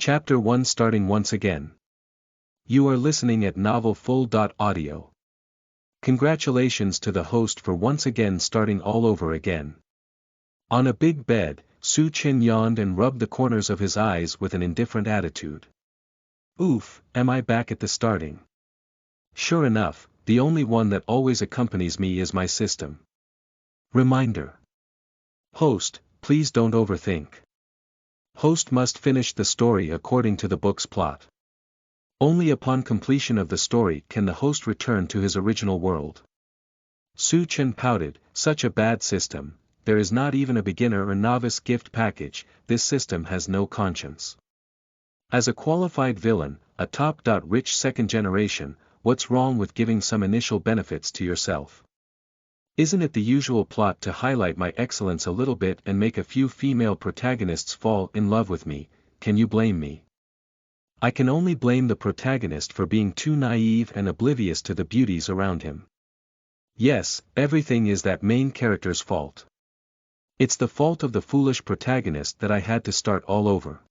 Chapter 1 starting once again. You are listening at novelfull.audio. Congratulations to the host for once again starting all over again. On a big bed, Su Chin yawned and rubbed the corners of his eyes with an indifferent attitude. Oof, am I back at the starting? Sure enough, the only one that always accompanies me is my system. Reminder. Host, please don't overthink. Host must finish the story according to the book's plot. Only upon completion of the story can the host return to his original world. Su Chen pouted, such a bad system, there is not even a beginner or novice gift package, this system has no conscience. As a qualified villain, a top-rich second generation, what's wrong with giving some initial benefits to yourself? Isn't it the usual plot to highlight my excellence a little bit and make a few female protagonists fall in love with me? Can you blame me? I can only blame the protagonist for being too naive and oblivious to the beauties around him. Yes, everything is that main character's fault. It's the fault of the foolish protagonist that I had to start all over.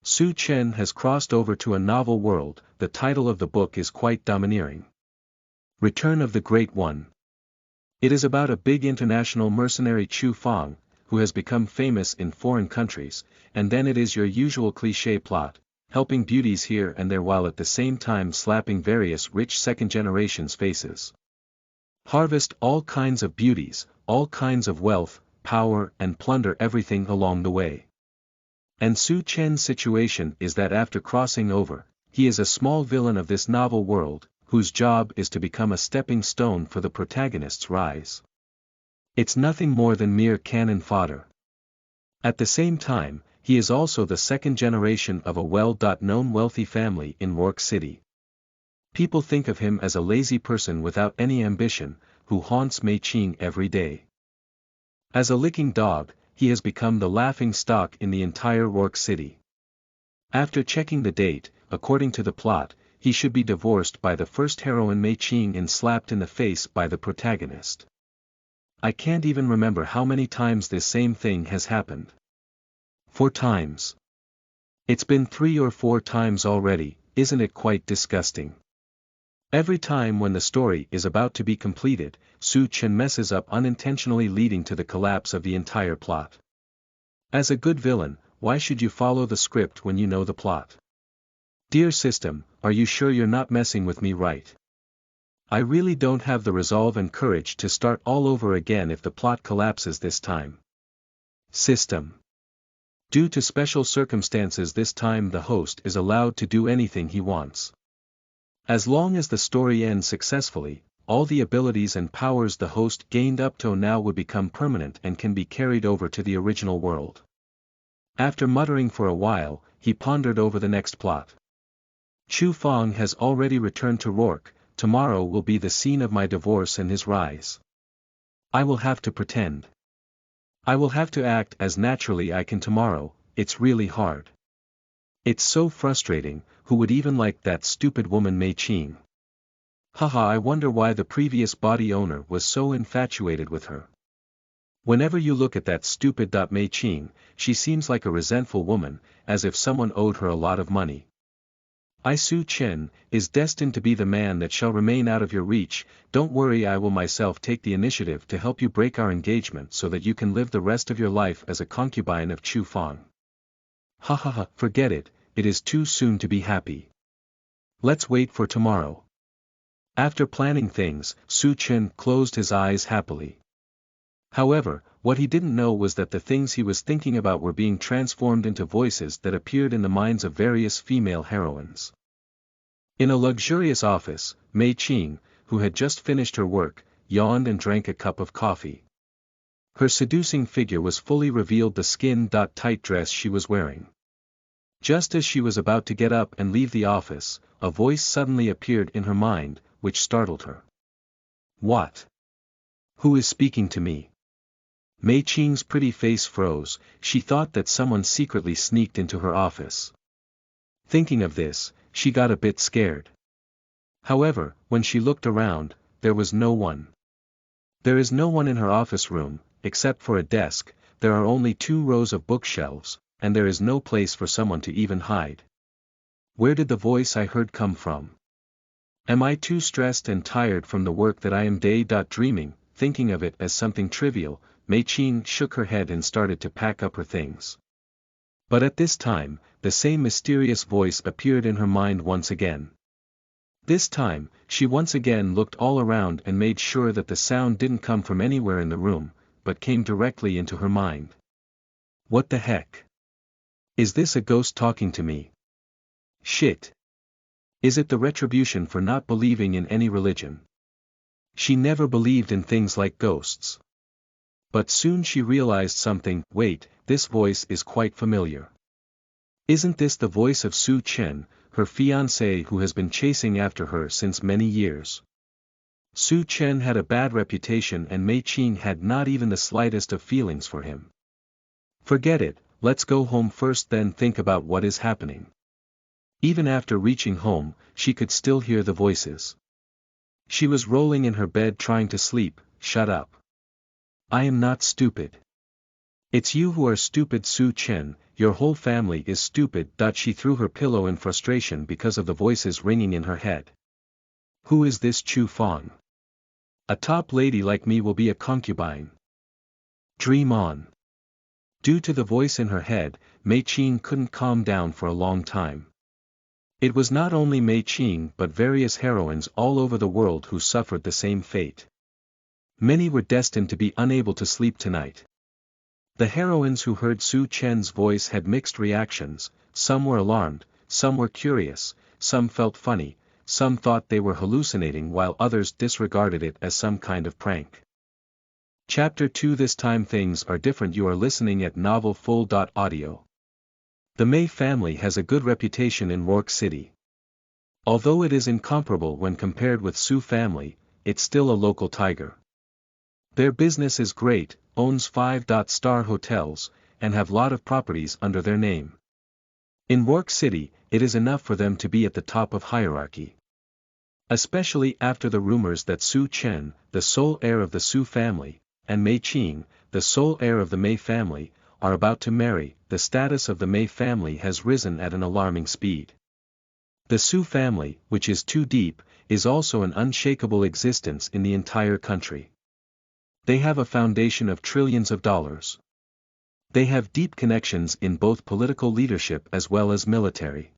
Su Chen has crossed over to a novel world. The title of the book is quite domineering. Return of the Great One. It is about a big international mercenary Chu Fang, who has become famous in foreign countries, and then it is your usual cliché plot, helping beauties here and there while at the same time slapping various rich second generations' faces. Harvest all kinds of beauties, all kinds of wealth, power and plunder everything along the way. And Su Chen's situation is that after crossing over, he is a small villain of this novel world, whose job is to become a stepping stone for the protagonist's rise. It's nothing more than mere cannon fodder. At the same time, he is also the second generation of a well-known wealthy family in York City. People think of him as a lazy person without any ambition, who haunts Mei Qing every day. As a licking dog, he has become the laughing stock in the entire York City. After checking the date, according to the plot, he should be divorced by the first heroine Mei Qing and slapped in the face by the protagonist. I can't even remember how many times this same thing has happened. 4 times. It's been 3 or 4 times already, isn't it quite disgusting? Every time when the story is about to be completed, Su Chen messes up unintentionally leading to the collapse of the entire plot. As a good villain, why should you follow the script when you know the plot? Dear system, are you sure you're not messing with me right? I really don't have the resolve and courage to start all over again if the plot collapses this time. System. Due to special circumstances this time the host is allowed to do anything he wants. As long as the story ends successfully, all the abilities and powers the host gained up to now would become permanent and can be carried over to the original world. After muttering for a while, he pondered over the next plot. Chu Fang has already returned to Rourke, tomorrow will be the scene of my divorce and his rise. I will have to pretend. I will have to act as naturally I can tomorrow, it's really hard. It's so frustrating, who would even like that stupid woman Mei Qing? Haha, I wonder why the previous body owner was so infatuated with her. Whenever you look at that stupid Mei Qing, she seems like a resentful woman, as if someone owed her a lot of money. I Su Chen, is destined to be the man that shall remain out of your reach. Don't worry, I will myself take the initiative to help you break our engagement so that you can live the rest of your life as a concubine of Chu Fang. Ha ha ha, forget it, it is too soon to be happy. Let's wait for tomorrow. After planning things, Su Chen closed his eyes happily. However, what he didn't know was that the things he was thinking about were being transformed into voices that appeared in the minds of various female heroines. In a luxurious office, Mei Qing, who had just finished her work, yawned and drank a cup of coffee. Her seducing figure was fully revealed the skin-tight dress she was wearing. Just as she was about to get up and leave the office, a voice suddenly appeared in her mind, which startled her. What? Who is speaking to me? Mei Qing's pretty face froze, she thought that someone secretly sneaked into her office. Thinking of this, she got a bit scared. However, when she looked around, there was no one. There is no one in her office room, except for a desk, there are only 2 rows of bookshelves, and there is no place for someone to even hide. Where did the voice I heard come from? Am I too stressed and tired from the work that I am dreaming, thinking of it as something trivial? Mei Qing shook her head and started to pack up her things. But at this time, the same mysterious voice appeared in her mind once again. This time, she once again looked all around and made sure that the sound didn't come from anywhere in the room, but came directly into her mind. What the heck? Is this a ghost talking to me? Shit. Is it the retribution for not believing in any religion? She never believed in things like ghosts. But soon she realized something. Wait, this voice is quite familiar. Isn't this the voice of Su Chen, her fiancé who has been chasing after her since many years? Su Chen had a bad reputation and Mei Qing had not even the slightest of feelings for him. Forget it, let's go home first then think about what is happening. Even after reaching home, she could still hear the voices. She was rolling in her bed trying to sleep. Shut up. I am not stupid. It's you who are stupid, Su Chen, your whole family is stupid. She threw her pillow in frustration because of the voices ringing in her head. Who is this Chu Fang? A top lady like me will be a concubine. Dream on. Due to the voice in her head, Mei Qing couldn't calm down for a long time. It was not only Mei Qing but various heroines all over the world who suffered the same fate. Many were destined to be unable to sleep tonight. The heroines who heard Su Chen's voice had mixed reactions. Some were alarmed, some were curious, some felt funny, some thought they were hallucinating while others disregarded it as some kind of prank. Chapter 2 This time things are different. You are listening at novelfull.audio. The Mei family has a good reputation in York City. Although it is incomparable when compared with Su family, it's still a local tiger. Their business is great, owns 5-star hotels, and have lot of properties under their name. In York City, it is enough for them to be at the top of hierarchy. Especially after the rumors that Su Chen, the sole heir of the Su family, and Mei Qing, the sole heir of the Mei family, are about to marry, the status of the Mei family has risen at an alarming speed. The Su family, which is too deep, is also an unshakable existence in the entire country. They have a foundation of trillions of dollars. They have deep connections in both political leadership as well as military.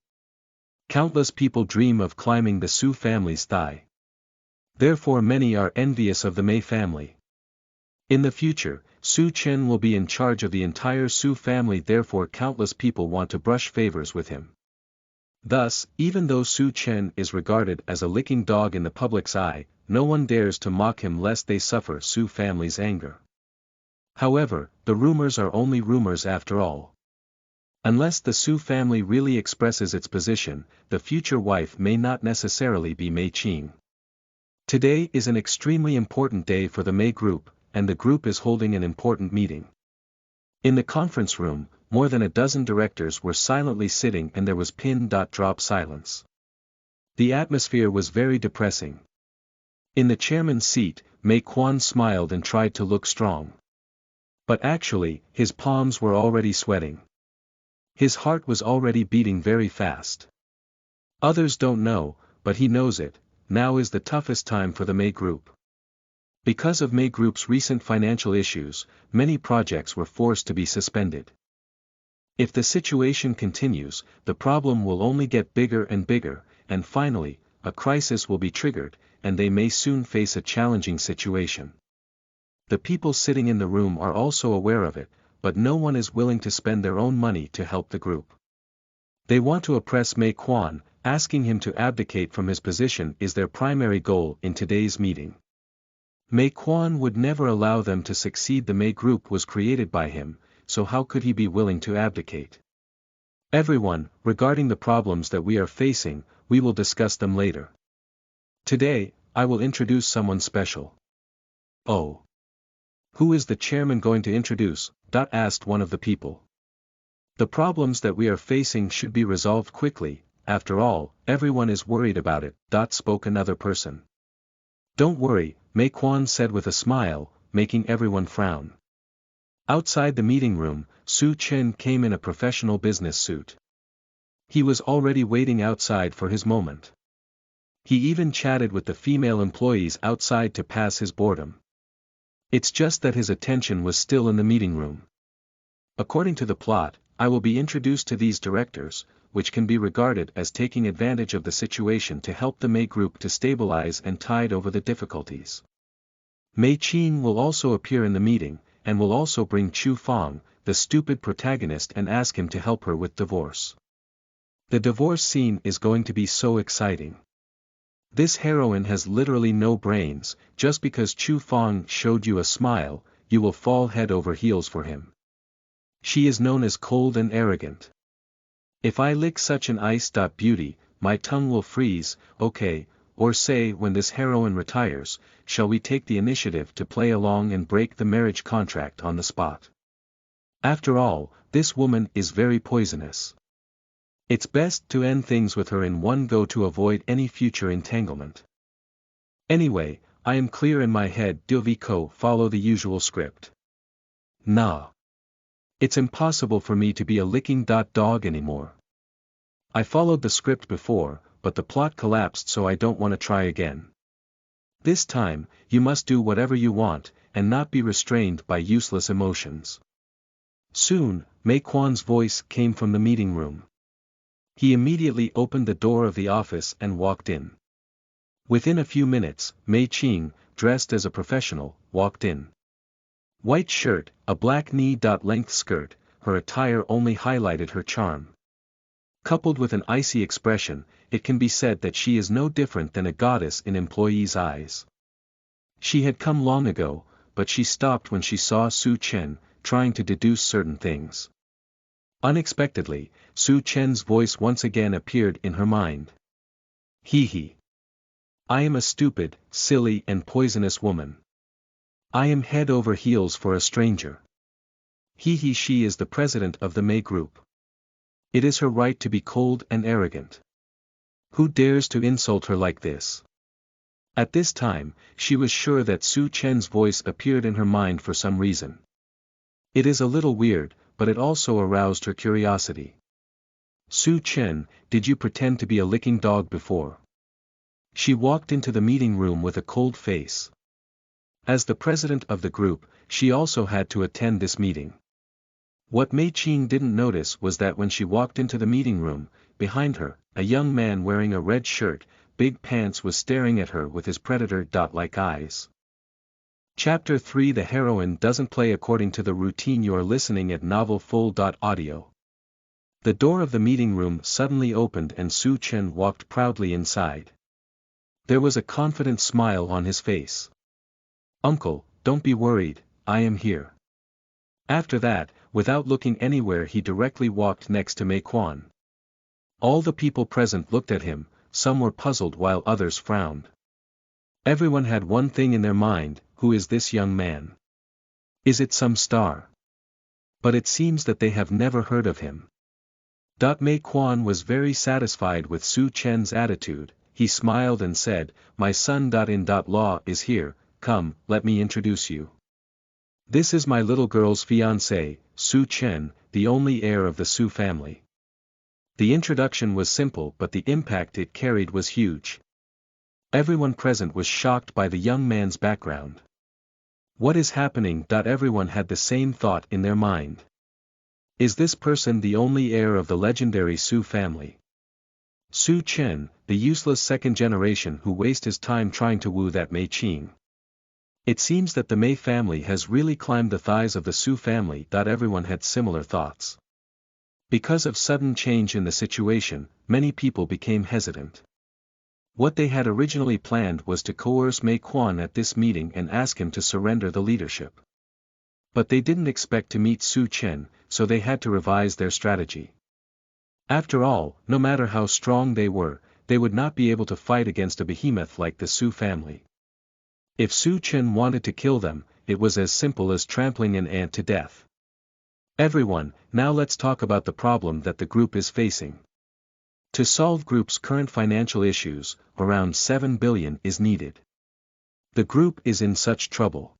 Countless people dream of climbing the Su family's thigh. Therefore many are envious of the Mei family. In the future, Su Chen will be in charge of the entire Su family, therefore countless people want to brush favors with him. Thus, even though Su Chen is regarded as a licking dog in the public's eye, no one dares to mock him lest they suffer Su family's anger. However, the rumors are only rumors after all. Unless the Su family really expresses its position, the future wife may not necessarily be Mei Qing. Today is an extremely important day for the Mei group, and the group is holding an important meeting. In the conference room, more than a dozen directors were silently sitting and there was pin-drop silence. The atmosphere was very depressing. In the chairman's seat, Mei Quan smiled and tried to look strong. But actually, his palms were already sweating. His heart was already beating very fast. Others don't know, but he knows it. Now is the toughest time for the Mei group. Because of Mei Group's recent financial issues, many projects were forced to be suspended. If the situation continues, the problem will only get bigger and bigger, and finally, a crisis will be triggered, and they may soon face a challenging situation. The people sitting in the room are also aware of it, but no one is willing to spend their own money to help the group. They want to oppress Mei Quan, asking him to abdicate from his position is their primary goal in today's meeting. Mei Quan would never allow them to succeed. The Mei group was created by him, so how could he be willing to abdicate? Everyone, regarding the problems that we are facing, we will discuss them later. Today, I will introduce someone special. Oh. Who is the chairman going to introduce? Asked one of the people. The problems that we are facing should be resolved quickly, after all, everyone is worried about it, spoke another person. Don't worry, Mei Quan said with a smile, making everyone frown. Outside the meeting room, Su Chen came in a professional business suit. He was already waiting outside for his moment. He even chatted with the female employees outside to pass his boredom. It's just that his attention was still in the meeting room. According to the plot, I will be introduced to these directors, which can be regarded as taking advantage of the situation to help the Mei group to stabilize and tide over the difficulties. Mei Qing will also appear in the meeting, and will also bring Chu Fong, the stupid protagonist, and ask him to help her with divorce. The divorce scene is going to be so exciting. This heroine has literally no brains. Just because Chu Fong showed you a smile, you will fall head over heels for him. She is known as cold and arrogant. If I lick such an ice-beauty, my tongue will freeze. Okay, or say when this heroine retires, shall we take the initiative to play along and break the marriage contract on the spot? After all, this woman is very poisonous. It's best to end things with her in one go to avoid any future entanglement. Anyway, I am clear in my head. Do we follow the usual script? Nah. It's impossible for me to be a licking dog anymore. I followed the script before, but the plot collapsed, so I don't want to try again. This time, you must do whatever you want, and not be restrained by useless emotions. Soon, Mei Quan's voice came from the meeting room. He immediately opened the door of the office and walked in. Within a few minutes, Mei Qing, dressed as a professional, walked in. White shirt, a black knee-length skirt, her attire only highlighted her charm. Coupled with an icy expression, it can be said that she is no different than a goddess in employees' eyes. She had come long ago, but she stopped when she saw Su Chen, trying to deduce certain things. Unexpectedly, Su Chen's voice once again appeared in her mind. He. I am a stupid, silly and poisonous woman. I am head over heels for a stranger. She is the president of the Mei Group. It is her right to be cold and arrogant. Who dares to insult her like this? At this time, she was sure that Su Chen's voice appeared in her mind for some reason. It is a little weird, but it also aroused her curiosity. Su Chen, did you pretend to be a licking dog before? She walked into the meeting room with a cold face. As the president of the group, she also had to attend this meeting. What Mei Qing didn't notice was that when she walked into the meeting room, behind her, a young man wearing a red shirt, big pants was staring at her with his predator-like eyes. Chapter 3 The heroine doesn't play according to the routine. You are listening at novelfull.audio. The door of the meeting room suddenly opened and Su Chen walked proudly inside. There was a confident smile on his face. Uncle, don't be worried, I am here. After that, without looking anywhere, he directly walked next to Mei Quan. All the people present looked at him, some were puzzled while others frowned. Everyone had one thing in their mind: who is this young man? Is it some star? But it seems that they have never heard of him. Mei Quan was very satisfied with Su Chen's attitude. He smiled and said, "My son-in-law is here, come, let me introduce you. This is my little girl's fiancé, Su Chen, the only heir of the Su family." The introduction was simple, but the impact it carried was huge. Everyone present was shocked by the young man's background. What is happening? Everyone had the same thought in their mind. Is this person the only heir of the legendary Su family? Su Chen, the useless second generation who wastes his time trying to woo that Mei Qing. It seems that the Mei family has really climbed the thighs of the Su family. Everyone had similar thoughts. Because of sudden change in the situation, many people became hesitant. What they had originally planned was to coerce Mei Quan at this meeting and ask him to surrender the leadership. But they didn't expect to meet Su Chen, so they had to revise their strategy. After all, no matter how strong they were, they would not be able to fight against a behemoth like the Su family. If Su Chen wanted to kill them, it was as simple as trampling an ant to death. Everyone, now let's talk about the problem that the group is facing. To solve group's current financial issues, around 7 billion is needed. The group is in such trouble.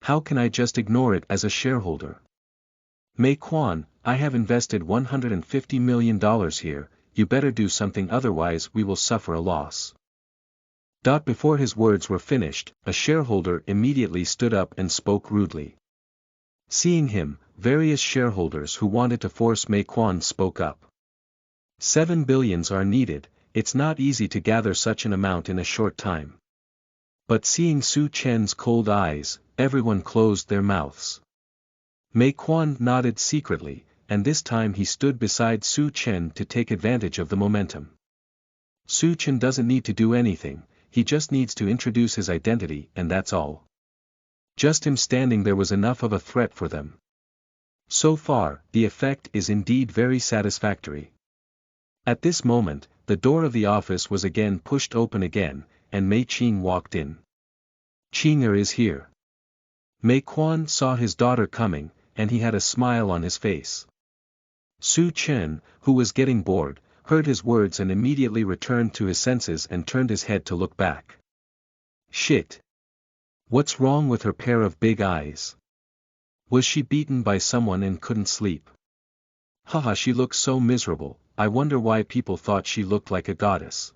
How can I just ignore it as a shareholder? Mei Quan, I have invested $150 million here, you better do something otherwise we will suffer a loss. Before his words were finished, a shareholder immediately stood up and spoke rudely. Seeing him, various shareholders who wanted to force Mei Quan spoke up. 7 billions are needed, it's not easy to gather such an amount in a short time. But seeing Su Chen's cold eyes, everyone closed their mouths. Mei Quan nodded secretly, and this time he stood beside Su Chen to take advantage of the momentum. Su Chen doesn't need to do anything, he just needs to introduce his identity and that's all. Just him standing there was enough of a threat for them. So far, the effect is indeed very satisfactory. At this moment, the door of the office was again pushed open again, and Mei Qing walked in. Qing'er is here. Mei Quan saw his daughter coming, and he had a smile on his face. Su Chen, who was getting bored, heard his words and immediately returned to his senses and turned his head to look back. Shit! What's wrong with her pair of big eyes? Was she beaten by someone and couldn't sleep? Haha, she looks so miserable, I wonder why people thought she looked like a goddess.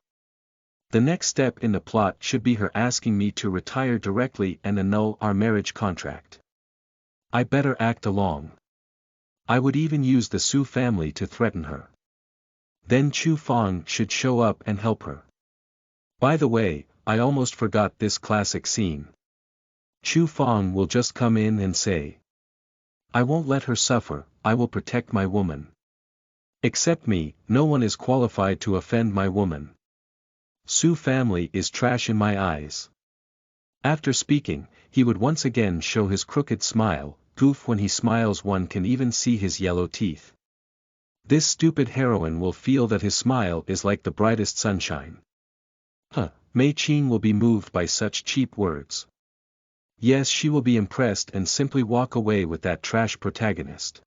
The next step in the plot should be her asking me to retire directly and annul our marriage contract. I better act along. I would even use the Su family to threaten her. Then Chu Fang should show up and help her. By the way, I almost forgot this classic scene. Chu Fang will just come in and say, I won't let her suffer, I will protect my woman. Except me, no one is qualified to offend my woman. Su family is trash in my eyes. After speaking, he would once again show his crooked smile, goof when he smiles one can even see his yellow teeth. This stupid heroine will feel that his smile is like the brightest sunshine. Mei Qing will be moved by such cheap words. Yes, she will be impressed and simply walk away with that trash protagonist.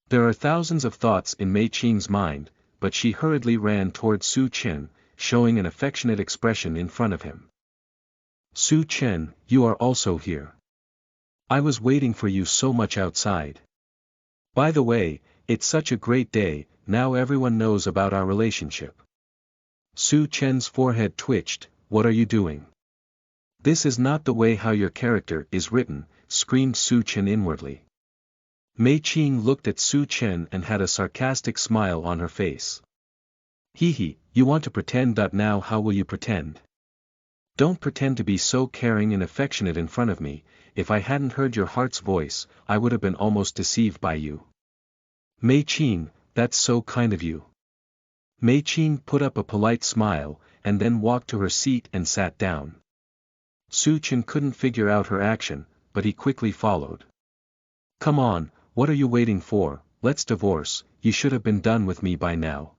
There are thousands of thoughts in Mei Qing's mind, but she hurriedly ran towards Su Chen, showing an affectionate expression in front of him. Su Chen, you are also here. I was waiting for you so much outside. By the way, it's such a great day, now everyone knows about our relationship. Su Chen's forehead twitched, what are you doing? This is not the way how your character is written, screamed Su Chen inwardly. Mei Qing looked at Su Chen and had a sarcastic smile on her face. Hee, you want to pretend. Now how will you pretend? Don't pretend to be so caring and affectionate in front of me, if I hadn't heard your heart's voice, I would have been almost deceived by you. Mei Qing, that's so kind of you. Mei Qing put up a polite smile, and then walked to her seat and sat down. Su Chen couldn't figure out her action, but he quickly followed. Come on, what are you waiting for? Let's divorce, you should have been done with me by now.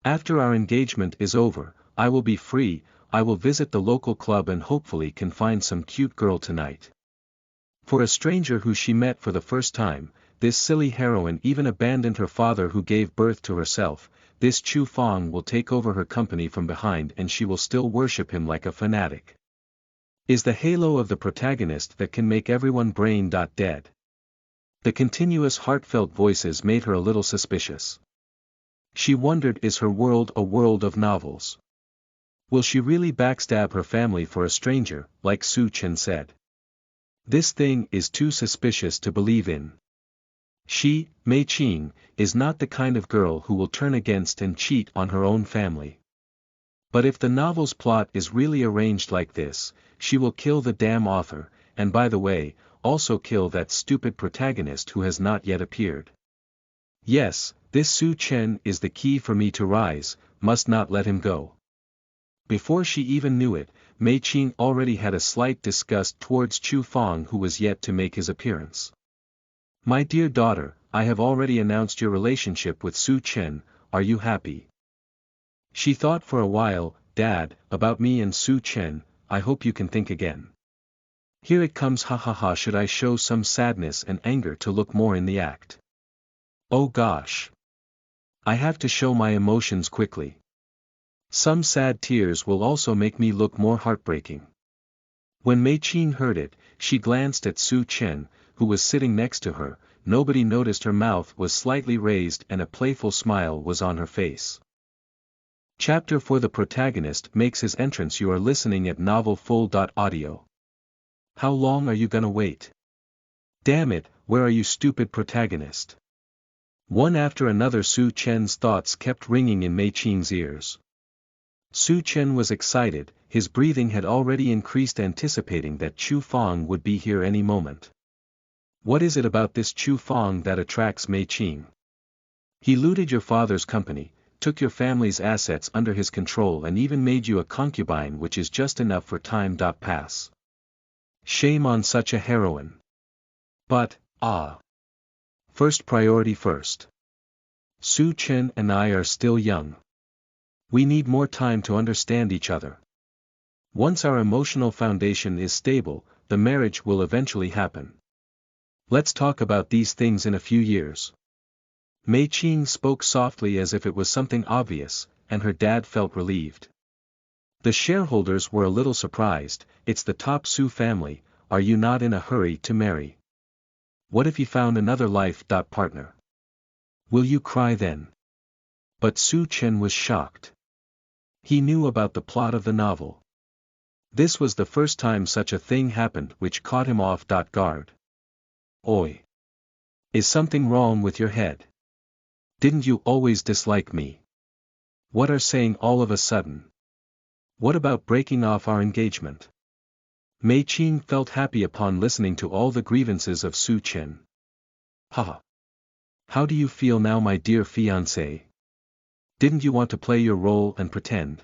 After our engagement is over, I will be free, I will visit the local club and hopefully can find some cute girl tonight. For a stranger who she met for the first time, this silly heroine even abandoned her father who gave birth to herself. This Chu Fang will take over her company from behind and she will still worship him like a fanatic. Is the halo of the protagonist that can make everyone brain dead. The continuous heartfelt voices made her a little suspicious. She wondered, is her world a world of novels? Will she really backstab her family for a stranger, like Su Chen said? This thing is too suspicious to believe in. She, Mei Qing, is not the kind of girl who will turn against and cheat on her own family. But if the novel's plot is really arranged like this, she will kill the damn author, and by the way, also kill that stupid protagonist who has not yet appeared. Yes, this Su Chen is the key for me to rise, must not let him go. Before she even knew it, Mei Qing already had a slight disgust towards Chu Fang who was yet to make his appearance. My dear daughter, I have already announced your relationship with Su Chen, are you happy? She thought for a while, Dad, about me and Su Chen, I hope you can think again. Here it comes, ha, should I show some sadness and anger to look more in the act? Oh gosh. I have to show my emotions quickly. Some sad tears will also make me look more heartbreaking. When Mei Qing heard it, she glanced at Su Chen, who was sitting next to her. Nobody noticed her mouth was slightly raised and a playful smile was on her face. Chapter 4. The protagonist makes his entrance. You are listening at novelfull.audio. How long are you gonna wait? Damn it, where are you, stupid protagonist? One after another, Su Chen's thoughts kept ringing in Mei Qing's ears. Su Chen was excited, his breathing had already increased, anticipating that Chu Fong would be here any moment. What is it about this Chu Fong that attracts Mei Qing? He looted your father's company, took your family's assets under his control, and even made you a concubine, which is just enough for time. Pass. Shame on such a heroine. But, first priority first. Su Chen and I are still young. We need more time to understand each other. Once our emotional foundation is stable, the marriage will eventually happen. Let's talk about these things in a few years. Mei Qing spoke softly as if it was something obvious, and her dad felt relieved. The shareholders were a little surprised. It's the top Su family, are you not in a hurry to marry? What if you found another life partner? Will you cry then? But Su Chen was shocked. He knew about the plot of the novel. This was the first time such a thing happened, which caught him off guard. Oi! Is something wrong with your head? Didn't you always dislike me? What are saying all of a sudden? What about breaking off our engagement? Mei Qing felt happy upon listening to all the grievances of Su Chen. Haha! How do you feel now, my dear fiancé? Didn't you want to play your role and pretend?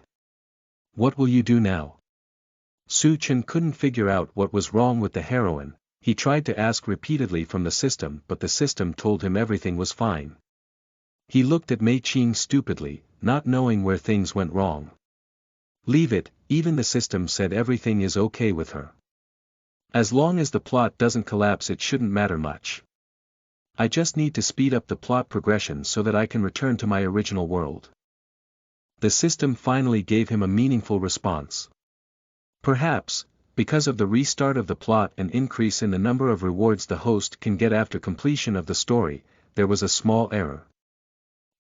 What will you do now? Su Chen couldn't figure out what was wrong with the heroine. He tried to ask repeatedly from the system, but the system told him everything was fine. He looked at Mei Qing stupidly, not knowing where things went wrong. Leave it, even the system said everything is okay with her. As long as the plot doesn't collapse, it shouldn't matter much. I just need to speed up the plot progression so that I can return to my original world. The system finally gave him a meaningful response. Perhaps, because of the restart of the plot and increase in the number of rewards the host can get after completion of the story, there was a small error.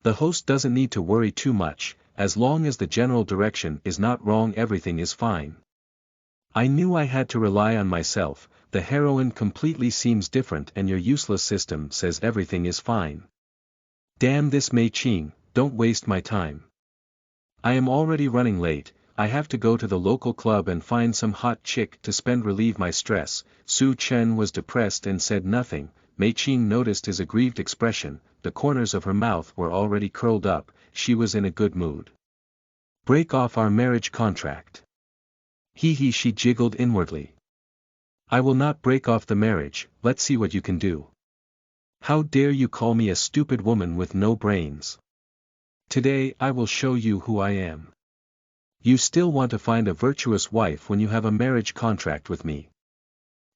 The host doesn't need to worry too much, as long as the general direction is not wrong, everything is fine. I knew I had to rely on myself. The heroine completely seems different and your useless system says everything is fine. Damn this Mei Qing, don't waste my time. I am already running late. I have to go to the local club and find some hot chick to relieve my stress. Su Chen was depressed and said nothing. Mei Qing noticed his aggrieved expression, the corners of her mouth were already curled up, she was in a good mood. Break off our marriage contract. He she jiggled inwardly. I will not break off the marriage, let's see what you can do. How dare you call me a stupid woman with no brains? Today I will show you who I am. You still want to find a virtuous wife when you have a marriage contract with me.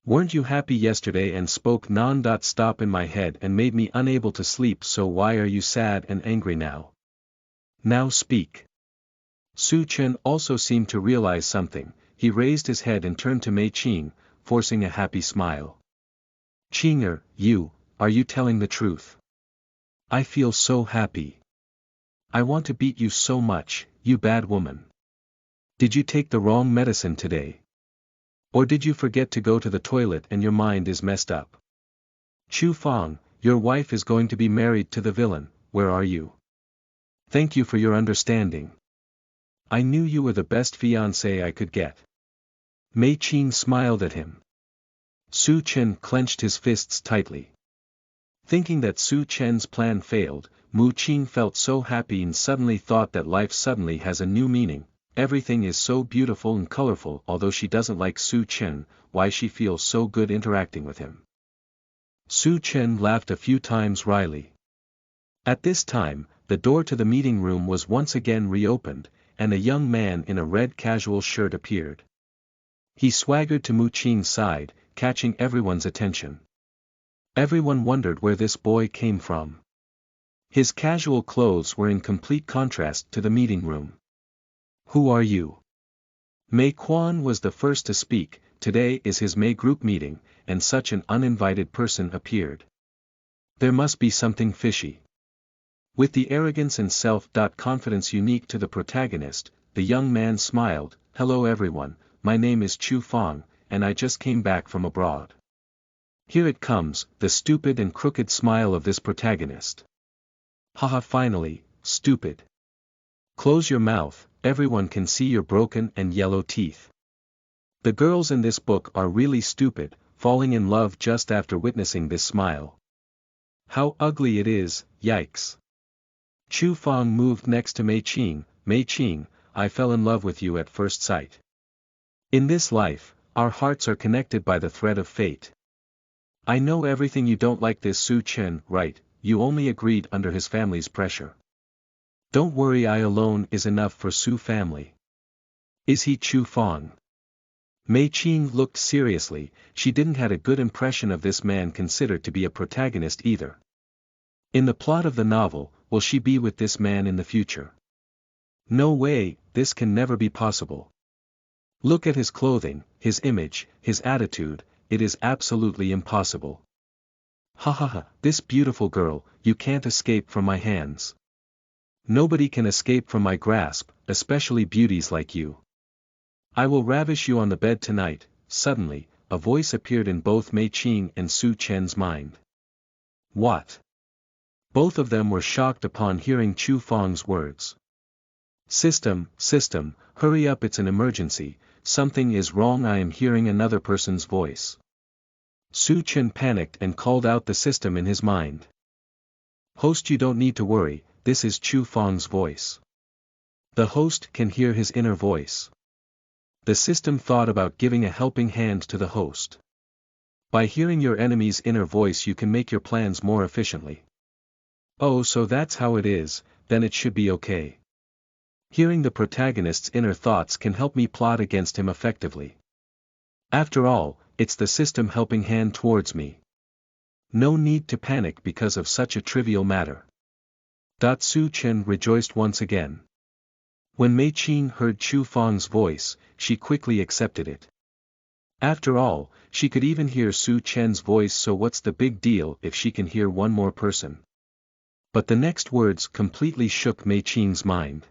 Weren't you happy yesterday and spoke non-stop in my head and made me unable to sleep, so why are you sad and angry now? Now speak. Su Chen also seemed to realize something. He raised his head and turned to Mei Qing, forcing a happy smile. Qinger, are you telling the truth? I feel so happy. I want to beat you so much, you bad woman. Did you take the wrong medicine today? Or did you forget to go to the toilet and your mind is messed up? Chu Fong, your wife is going to be married to the villain, where are you? Thank you for your understanding. I knew you were the best fiancé I could get. Mei Qing smiled at him. Su Chen clenched his fists tightly. Thinking that Su Chen's plan failed, Mu Qing felt so happy and suddenly thought that life suddenly has a new meaning. Everything is so beautiful and colorful. Although she doesn't like Su Chen, why she feels so good interacting with him. Su Chen laughed a few times wryly. At this time, the door to the meeting room was once again reopened, and a young man in a red casual shirt appeared. He swaggered to Mu Qing's side, catching everyone's attention. Everyone wondered where this boy came from. His casual clothes were in complete contrast to the meeting room. Who are you? Mei Quan was the first to speak. today is his May group meeting, and such an uninvited person appeared. There must be something fishy. With the arrogance and self-confidence unique to the protagonist, the young man smiled, "Hello everyone, my name is Chu Fong, and I just came back from abroad." Here it comes, the stupid and crooked smile of this protagonist. Haha, finally, stupid. Close your mouth, everyone can see your broken and yellow teeth. The girls in this book are really stupid, falling in love just after witnessing this smile. How ugly it is, yikes. Chu Fong moved next to Mei Qing. "Mei Qing, I fell in love with you at first sight. In this life, our hearts are connected by the thread of fate. I know everything you don't like this Su Chen, right? You only agreed under his family's pressure. Don't worry, I alone is enough for Su family. Is he Chu Fong?" Mei Qing looked seriously, she didn't had a good impression of this man considered to be a protagonist either. In the plot of the novel, will she be with this man in the future? No way, this can never be possible. Look at his clothing, his image, his attitude, it is absolutely impossible. Ha ha ha, this beautiful girl, you can't escape from my hands. Nobody can escape from my grasp, especially beauties like you. I will ravish you on the bed tonight. Suddenly, a voice appeared in both Mei Qing and Su Chen's mind. What? Both of them were shocked upon hearing Chu Fong's words. System, hurry up, it's an emergency, something is wrong, I am hearing another person's voice. Su Chen panicked and called out the system in his mind. Host, you don't need to worry, this is Chu Fong's voice. The host can hear his inner voice. The system thought about giving a helping hand to the host. By hearing your enemy's inner voice you can make your plans more efficiently. Oh, so that's how it is, then it should be okay. Hearing the protagonist's inner thoughts can help me plot against him effectively. After all, it's the system helping hand towards me. No need to panic because of such a trivial matter. Su Chen rejoiced once again. When Mei Qing heard Chu Fong's voice, she quickly accepted it. After all, she could even hear Su Chen's voice, so what's the big deal if she can hear one more person? But the next words completely shook Mei Qing's mind.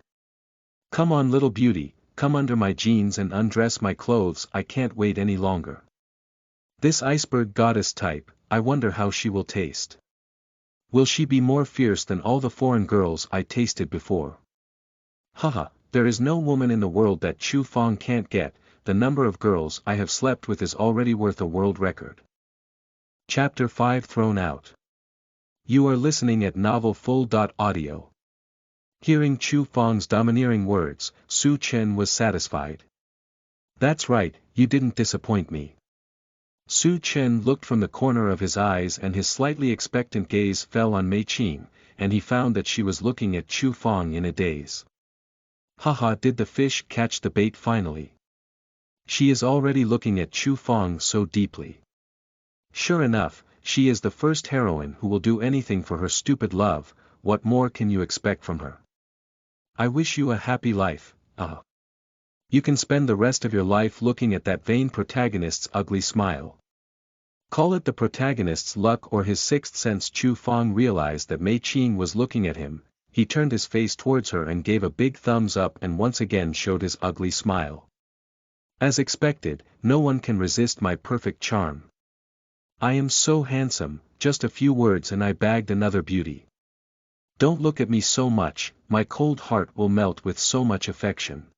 Come on little beauty, come under my jeans and undress my clothes, I can't wait any longer. This iceberg goddess type, I wonder how she will taste. Will she be more fierce than all the foreign girls I tasted before? Haha, there is no woman in the world that Chu Fong can't get, the number of girls I have slept with is already worth a world record. Chapter 5 Thrown Out. You are listening at novelfull.audio. Hearing Chu Fong's domineering words, Su Chen was satisfied. That's right, you didn't disappoint me. Su Chen looked from the corner of his eyes and his slightly expectant gaze fell on Mei Qing, and he found that she was looking at Chu Fong in a daze. Haha, did the fish catch the bait finally? She is already looking at Chu Fong so deeply. Sure enough, she is the first heroine who will do anything for her stupid love, what more can you expect from her? I wish you a happy life, You can spend the rest of your life looking at that vain protagonist's ugly smile. Call it the protagonist's luck or his sixth sense. Chu Fong realized that Mei Qing was looking at him, he turned his face towards her and gave a big thumbs up and once again showed his ugly smile. As expected, no one can resist my perfect charm. I am so handsome, just a few words and I bagged another beauty. Don't look at me so much, my cold heart will melt with so much affection.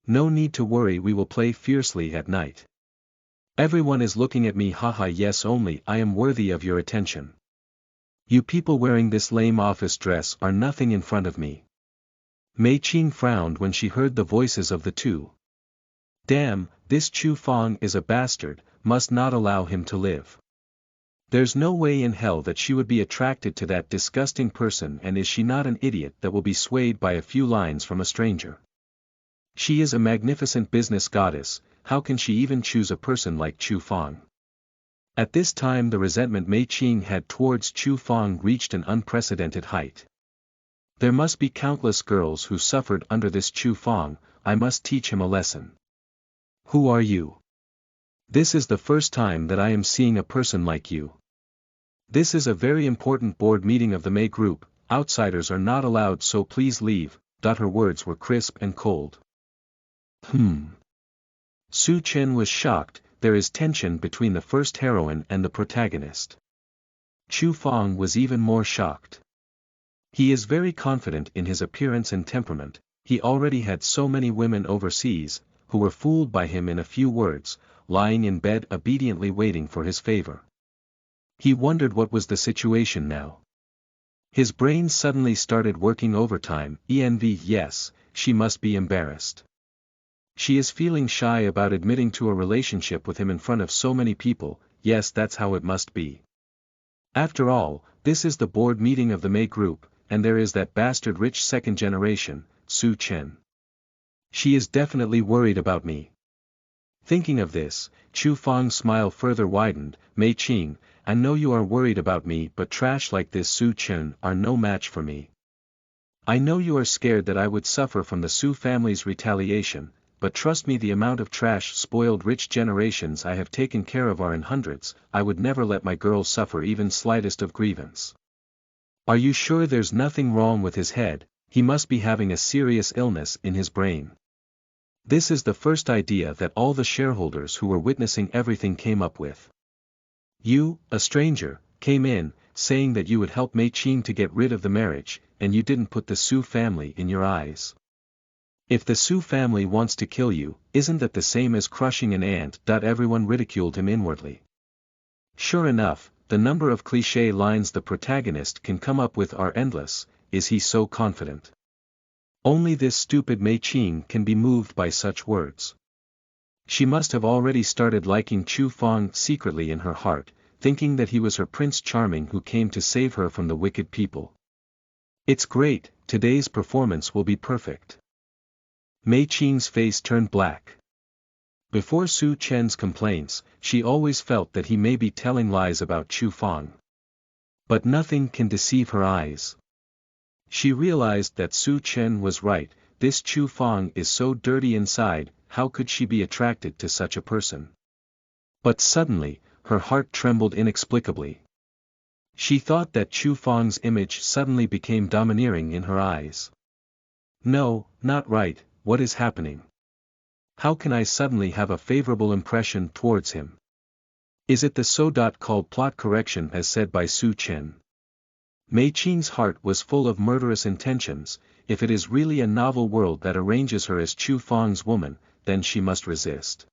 No need to worry, we will play fiercely at night. Everyone is looking at me, haha, yes, only I am worthy of your attention. You people wearing this lame office dress are nothing in front of me. Mei Qing frowned when she heard the voices of the two. Damn, this Chu Fong is a bastard, must not allow him to live. There's no way in hell that she would be attracted to that disgusting person, and is she not an idiot that will be swayed by a few lines from a stranger? She is a magnificent business goddess, how can she even choose a person like Chu Fong? At this time the resentment Mei Qing had towards Chu Fong reached an unprecedented height. There must be countless girls who suffered under this Chu Fong, I must teach him a lesson. Who are you? This is the first time that I am seeing a person like you. This is a very important board meeting of the May Group, outsiders are not allowed, so please leave. Her words were crisp and cold. Su Chen was shocked. There is tension between the first heroine and the protagonist. Chu Feng was even more shocked. He is very confident in his appearance and temperament, he already had so many women overseas, who were fooled by him in a few words, lying in bed obediently waiting for his favor. He wondered what was the situation now. His brain suddenly started working overtime. Yes, she must be embarrassed. She is feeling shy about admitting to a relationship with him in front of so many people. Yes, that's how it must be. After all, this is the board meeting of the May Group, and there is that bastard rich second generation, Su Chen. She is definitely worried about me. Thinking of this, Chu Feng's smile further widened. Mei Qing, I know you are worried about me, but trash like this Su Chen are no match for me. I know you are scared that I would suffer from the Su family's retaliation, but trust me, the amount of trash spoiled rich generations I have taken care of are in hundreds. I would never let my girls suffer even slightest of grievance. Are you sure there's nothing wrong with his head? He must be having a serious illness in his brain. This is the first idea that all the shareholders who were witnessing everything came up with. You, a stranger, came in, saying that you would help Mei Qing to get rid of the marriage, and you didn't put the Su family in your eyes. If the Su family wants to kill you, isn't that the same as crushing an ant? Everyone ridiculed him inwardly. Sure enough, the number of cliché lines the protagonist can come up with are endless. Is he so confident? Only this stupid Mei Qing can be moved by such words. She must have already started liking Chu Feng secretly in her heart, thinking that he was her Prince Charming who came to save her from the wicked people. It's great, today's performance will be perfect. Mei Qing's face turned black. Before Su Chen's complaints, she always felt that he may be telling lies about Chu Feng. But nothing can deceive her eyes. She realized that Su Chen was right. This Chu Feng is so dirty inside, how could she be attracted to such a person? But suddenly, her heart trembled inexplicably. She thought that Chu Feng's image suddenly became domineering in her eyes. No, not right, what is happening? How can I suddenly have a favorable impression towards him? Is it the so-called plot correction as said by Su Chen? Mei Qing's heart was full of murderous intentions. If it is really a novel world that arranges her as Chu Feng's woman, then she must resist.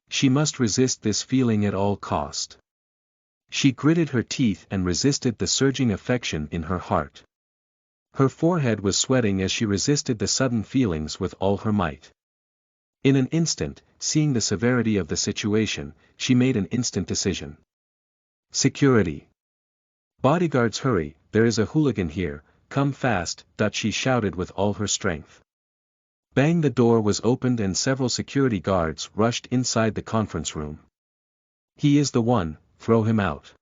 She must resist this feeling at all cost. She gritted her teeth and resisted the surging affection in her heart. Her forehead was sweating as she resisted the sudden feelings with all her might. In an instant, seeing the severity of the situation, she made an instant decision. Security. Bodyguards, hurry, there is a hooligan here, come fast. She shouted with all her strength. Bang, the door was opened and several security guards rushed inside the conference room. He is the one, throw him out.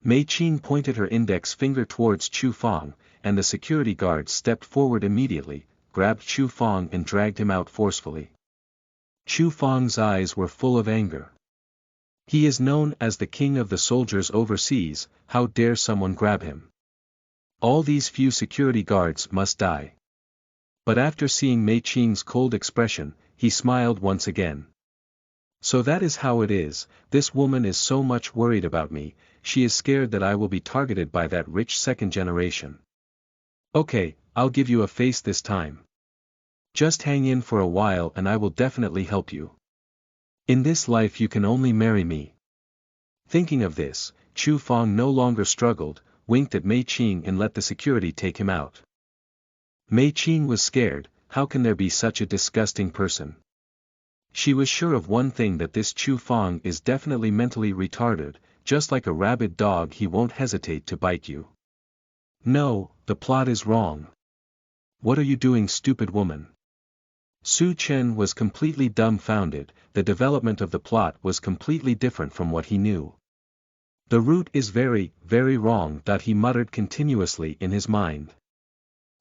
Mei Qing pointed her index finger towards Chu Feng, and the security guards stepped forward immediately, grabbed Chu Feng and dragged him out forcefully. Chu Feng's eyes were full of anger. He is known as the king of the soldiers overseas, how dare someone grab him? All these few security guards must die. But after seeing Mei Qing's cold expression, he smiled once again. So that is how it is, this woman is so much worried about me, she is scared that I will be targeted by that rich second generation. Okay, I'll give you a face this time. Just hang in for a while and I will definitely help you. In this life you can only marry me. Thinking of this, Chu Feng no longer struggled, winked at Mei Qing and let the security take him out. Mei Qing was scared. How can there be such a disgusting person? She was sure of one thing, that this Chu Feng is definitely mentally retarded, just like a rabid dog he won't hesitate to bite you. No, the plot is wrong. What are you doing, stupid woman? Su Chen was completely dumbfounded, the development of the plot was completely different from what he knew. The root is very, very wrong. He muttered continuously in his mind.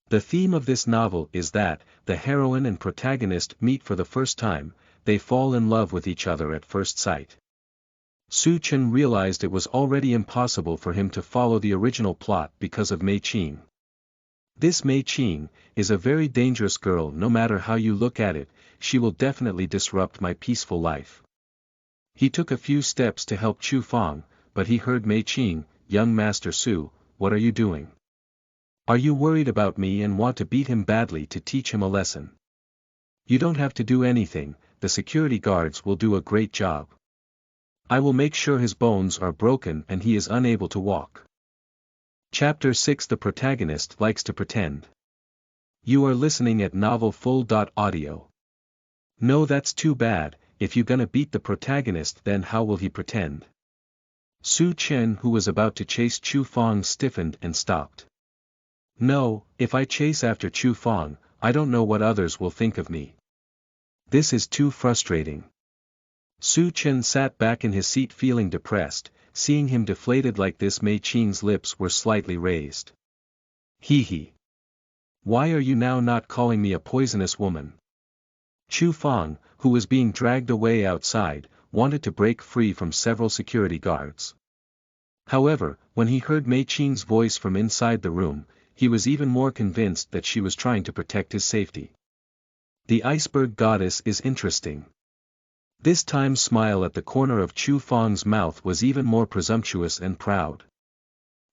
The theme of this novel is that, the heroine and protagonist meet for the first time, they fall in love with each other at first sight. Su Chen realized it was already impossible for him to follow the original plot because of Mei Qing. This Mei Qing is a very dangerous girl. No matter how you look at it, she will definitely disrupt my peaceful life. He took a few steps to help Chu Fang, but he heard Mei Qing, "Young Master Su, what are you doing? Are you worried about me and want to beat him badly to teach him a lesson? You don't have to do anything, the security guards will do a great job. I will make sure his bones are broken and he is unable to walk." Chapter 6. The protagonist likes to pretend. You are listening at novelfull.audio. No, that's too bad. If you gonna beat the protagonist, then how will he pretend? Su Chen, who was about to chase Chu Fang, stiffened and stopped. No, if I chase after Chu Fang, I don't know what others will think of me. This is too frustrating. Su Chen sat back in his seat feeling depressed. Seeing him deflated like this, Mei Qing's lips were slightly raised. He. Why are you now not calling me a poisonous woman? Chu Fang, who was being dragged away outside, wanted to break free from several security guards. However, when he heard Mei Qing's voice from inside the room, he was even more convinced that she was trying to protect his safety. The iceberg goddess is interesting. This time's smile at the corner of Chu Fang's mouth was even more presumptuous and proud.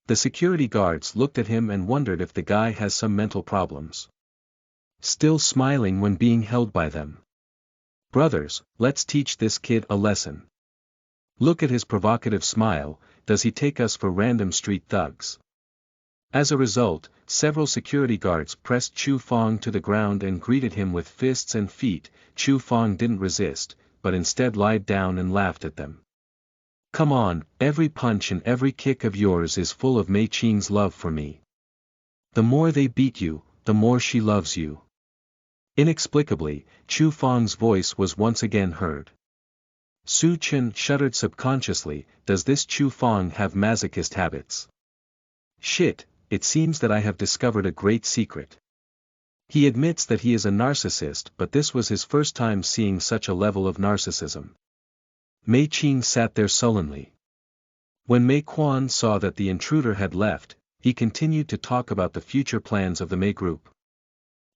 The security guards looked at him and wondered if the guy has some mental problems. Still smiling when being held by them. Brothers, let's teach this kid a lesson. Look at his provocative smile, does he take us for random street thugs? As a result, several security guards pressed Chu Fang to the ground and greeted him with fists and feet. Chu Fang didn't resist, but instead lied down and laughed at them. Come on, every punch and every kick of yours is full of Mei Qing's love for me. The more they beat you, the more she loves you. Inexplicably, Chu Fang's voice was once again heard. Su Chen shuddered subconsciously. Does this Chu Fang have masochist habits? Shit, it seems that I have discovered a great secret. He admits that he is a narcissist, but this was his first time seeing such a level of narcissism. Mei Qing sat there sullenly. When Mei Quan saw that the intruder had left, he continued to talk about the future plans of the Mei Group.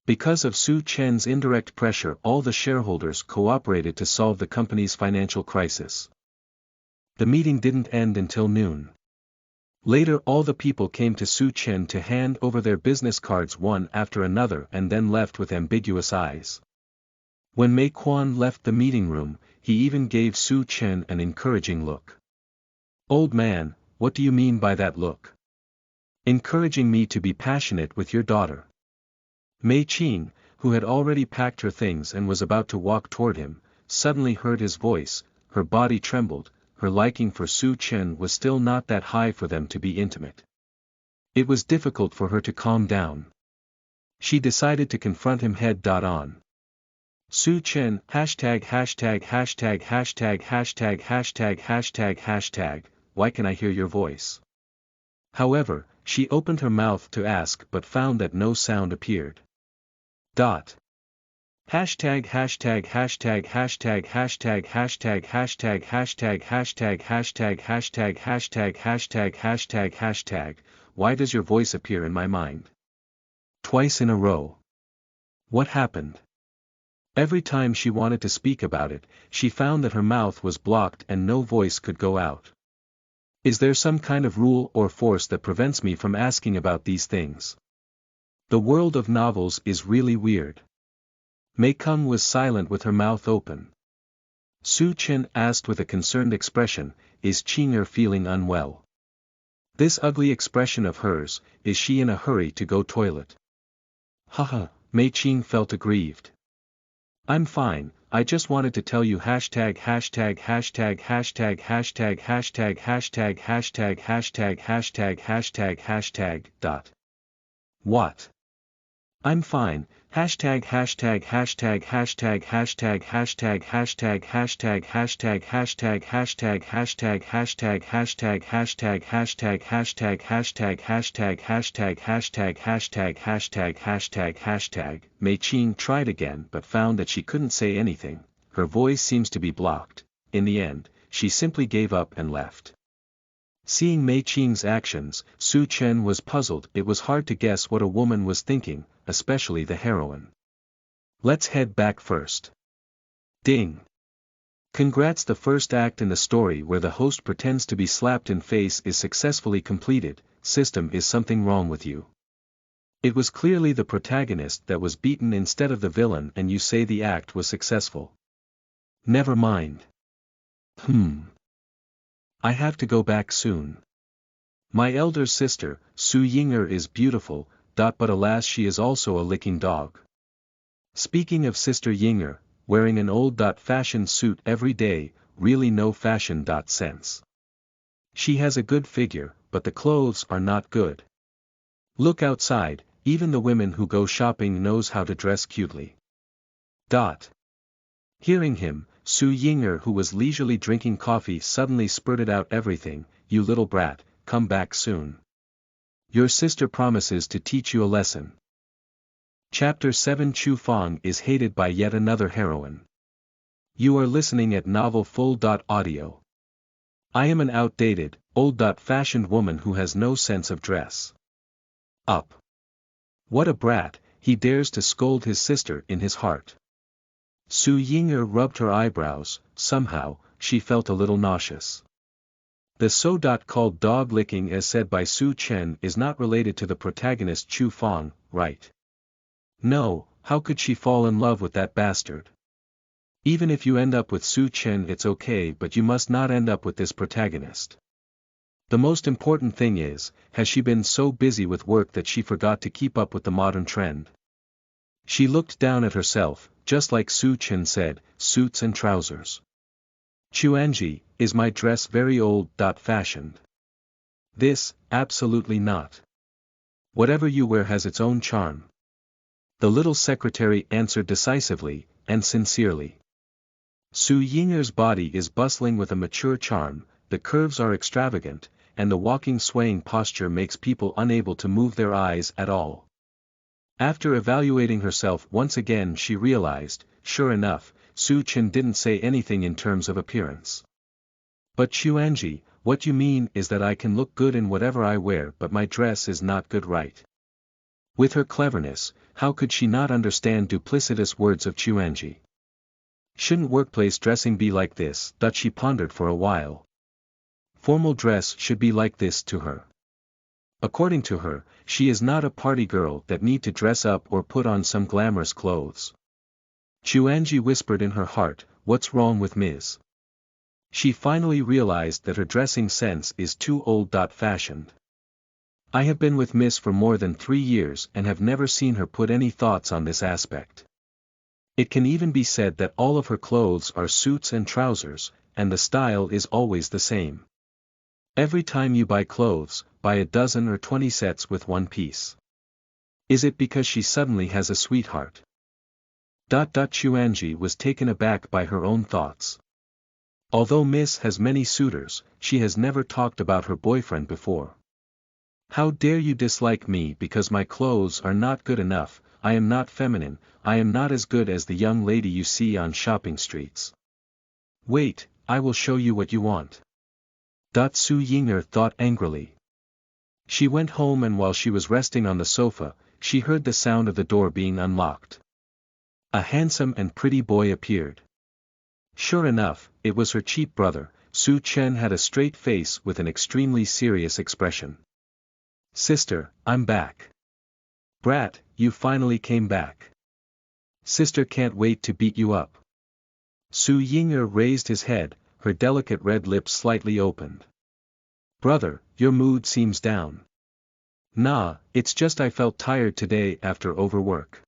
Because of Su Chen's indirect pressure, all the shareholders cooperated to solve the company's financial crisis. The meeting didn't end until noon. Later, all the people came to Su Chen to hand over their business cards one after another and then left with ambiguous eyes. When Mei Quan left the meeting room, he even gave Su Chen an encouraging look. Old man, what do you mean by that look? Encouraging me to be passionate with your daughter. Mei Qing, who had already packed her things and was about to walk toward him, suddenly heard his voice. Her body trembled. Her liking for Su Chen was still not that high for them to be intimate. It was difficult for her to calm down. She decided to confront him head on. Su Chen, hashtag, why can I hear your voice? However, she opened her mouth to ask but found that no sound appeared. Hashtag why does your voice appear in my mind? Twice in a row. What happened? Every time she wanted to speak about it, she found that her mouth was blocked and no voice could go out. Is there some kind of rule or force that prevents me from asking about these things? The world of novels is really weird. Mei Kung was silent with her mouth open. Su Chen asked with a concerned expression, is Qing'er feeling unwell? This ugly expression of hers, is she in a hurry to go toilet? Haha, Mei Qing felt aggrieved. I'm fine, I just wanted to tell you dot. What? I'm fine, Mei Qing tried again but found that she couldn't say anything. her voice seems to be blocked. In the end, she simply gave up and left. Seeing Mei Qing's actions, Su Chen was puzzled. It was hard to guess what a woman was thinking, especially the heroine. Let's head back first. Ding. Congrats, the first act in the story where the host pretends to be slapped in face is successfully completed. System, is something wrong with you? It was clearly the protagonist that was beaten instead of the villain, and you say the act was successful. Never mind. I have to go back soon. My elder sister, Su Yinger, is beautiful, but alas, she is also a licking dog. Speaking of Sister Yinger, wearing an old-fashioned suit every day, really no fashion sense. She has a good figure, but the clothes are not good. Look outside, even the women who go shopping knows how to dress cutely. Hearing him, Su Yinger, who was leisurely drinking coffee, suddenly spurted out everything. You little brat, come back soon. Your sister promises to teach you a lesson. Chapter 7. Chu Fang is hated by yet another heroine. You are listening at novelfull.audio. I am an outdated, old-fashioned woman who has no sense of dress. Up. What a brat, he dares to scold his sister in his heart. Su Yinger rubbed her eyebrows. Somehow, she felt a little nauseous. The so-called dog licking, as said by Su Chen, is not related to the protagonist Chu Fang, right? No, how could she fall in love with that bastard? Even if you end up with Su Chen it's okay, but you must not end up with this protagonist. The most important thing is, has she been so busy with work that she forgot to keep up with the modern trend? She looked down at herself, just like Su Chen said, suits and trousers. Chuanji, is my dress very old-fashioned? This, absolutely not. Whatever you wear has its own charm. The little secretary answered decisively, and sincerely. Su Yinger's body is bustling with a mature charm, the curves are extravagant, and the walking swaying posture makes people unable to move their eyes at all. After evaluating herself once again, she realized, sure enough, Su Chen didn't say anything in terms of appearance. But Chuanji, what you mean is that I can look good in whatever I wear, but my dress is not good, right? With her cleverness, how could she not understand duplicitous words of Chuanji? Shouldn't workplace dressing be like this? She pondered for a while. Formal dress should be like this to her. According to her, she is not a party girl that need to dress up or put on some glamorous clothes. Chuanji whispered in her heart, what's wrong with Ms.? She finally realized that her dressing sense is too old-fashioned. I have been with Miss for more than 3 years and have never seen her put any thoughts on this aspect. It can even be said that all of her clothes are suits and trousers, and the style is always the same. Every time you buy clothes, buy a dozen or 20 sets with one piece. Is it because she suddenly has a sweetheart? Chuanji was taken aback by her own thoughts. Although Miss has many suitors, she has never talked about her boyfriend before. How dare you dislike me because my clothes are not good enough? I am not feminine, I am not as good as the young lady you see on shopping streets. Wait, I will show you what you want. Su Yinger thought angrily. She went home, and while she was resting on the sofa, she heard the sound of the door being unlocked. A handsome and pretty boy appeared. Sure enough, it was her cheap brother. Su Chen had a straight face with an extremely serious expression. Sister, I'm back. Brat, you finally came back. Sister can't wait to beat you up. Su Yinger raised his head, her delicate red lips slightly opened. Brother, your mood seems down. Nah, it's just I felt tired today after overwork.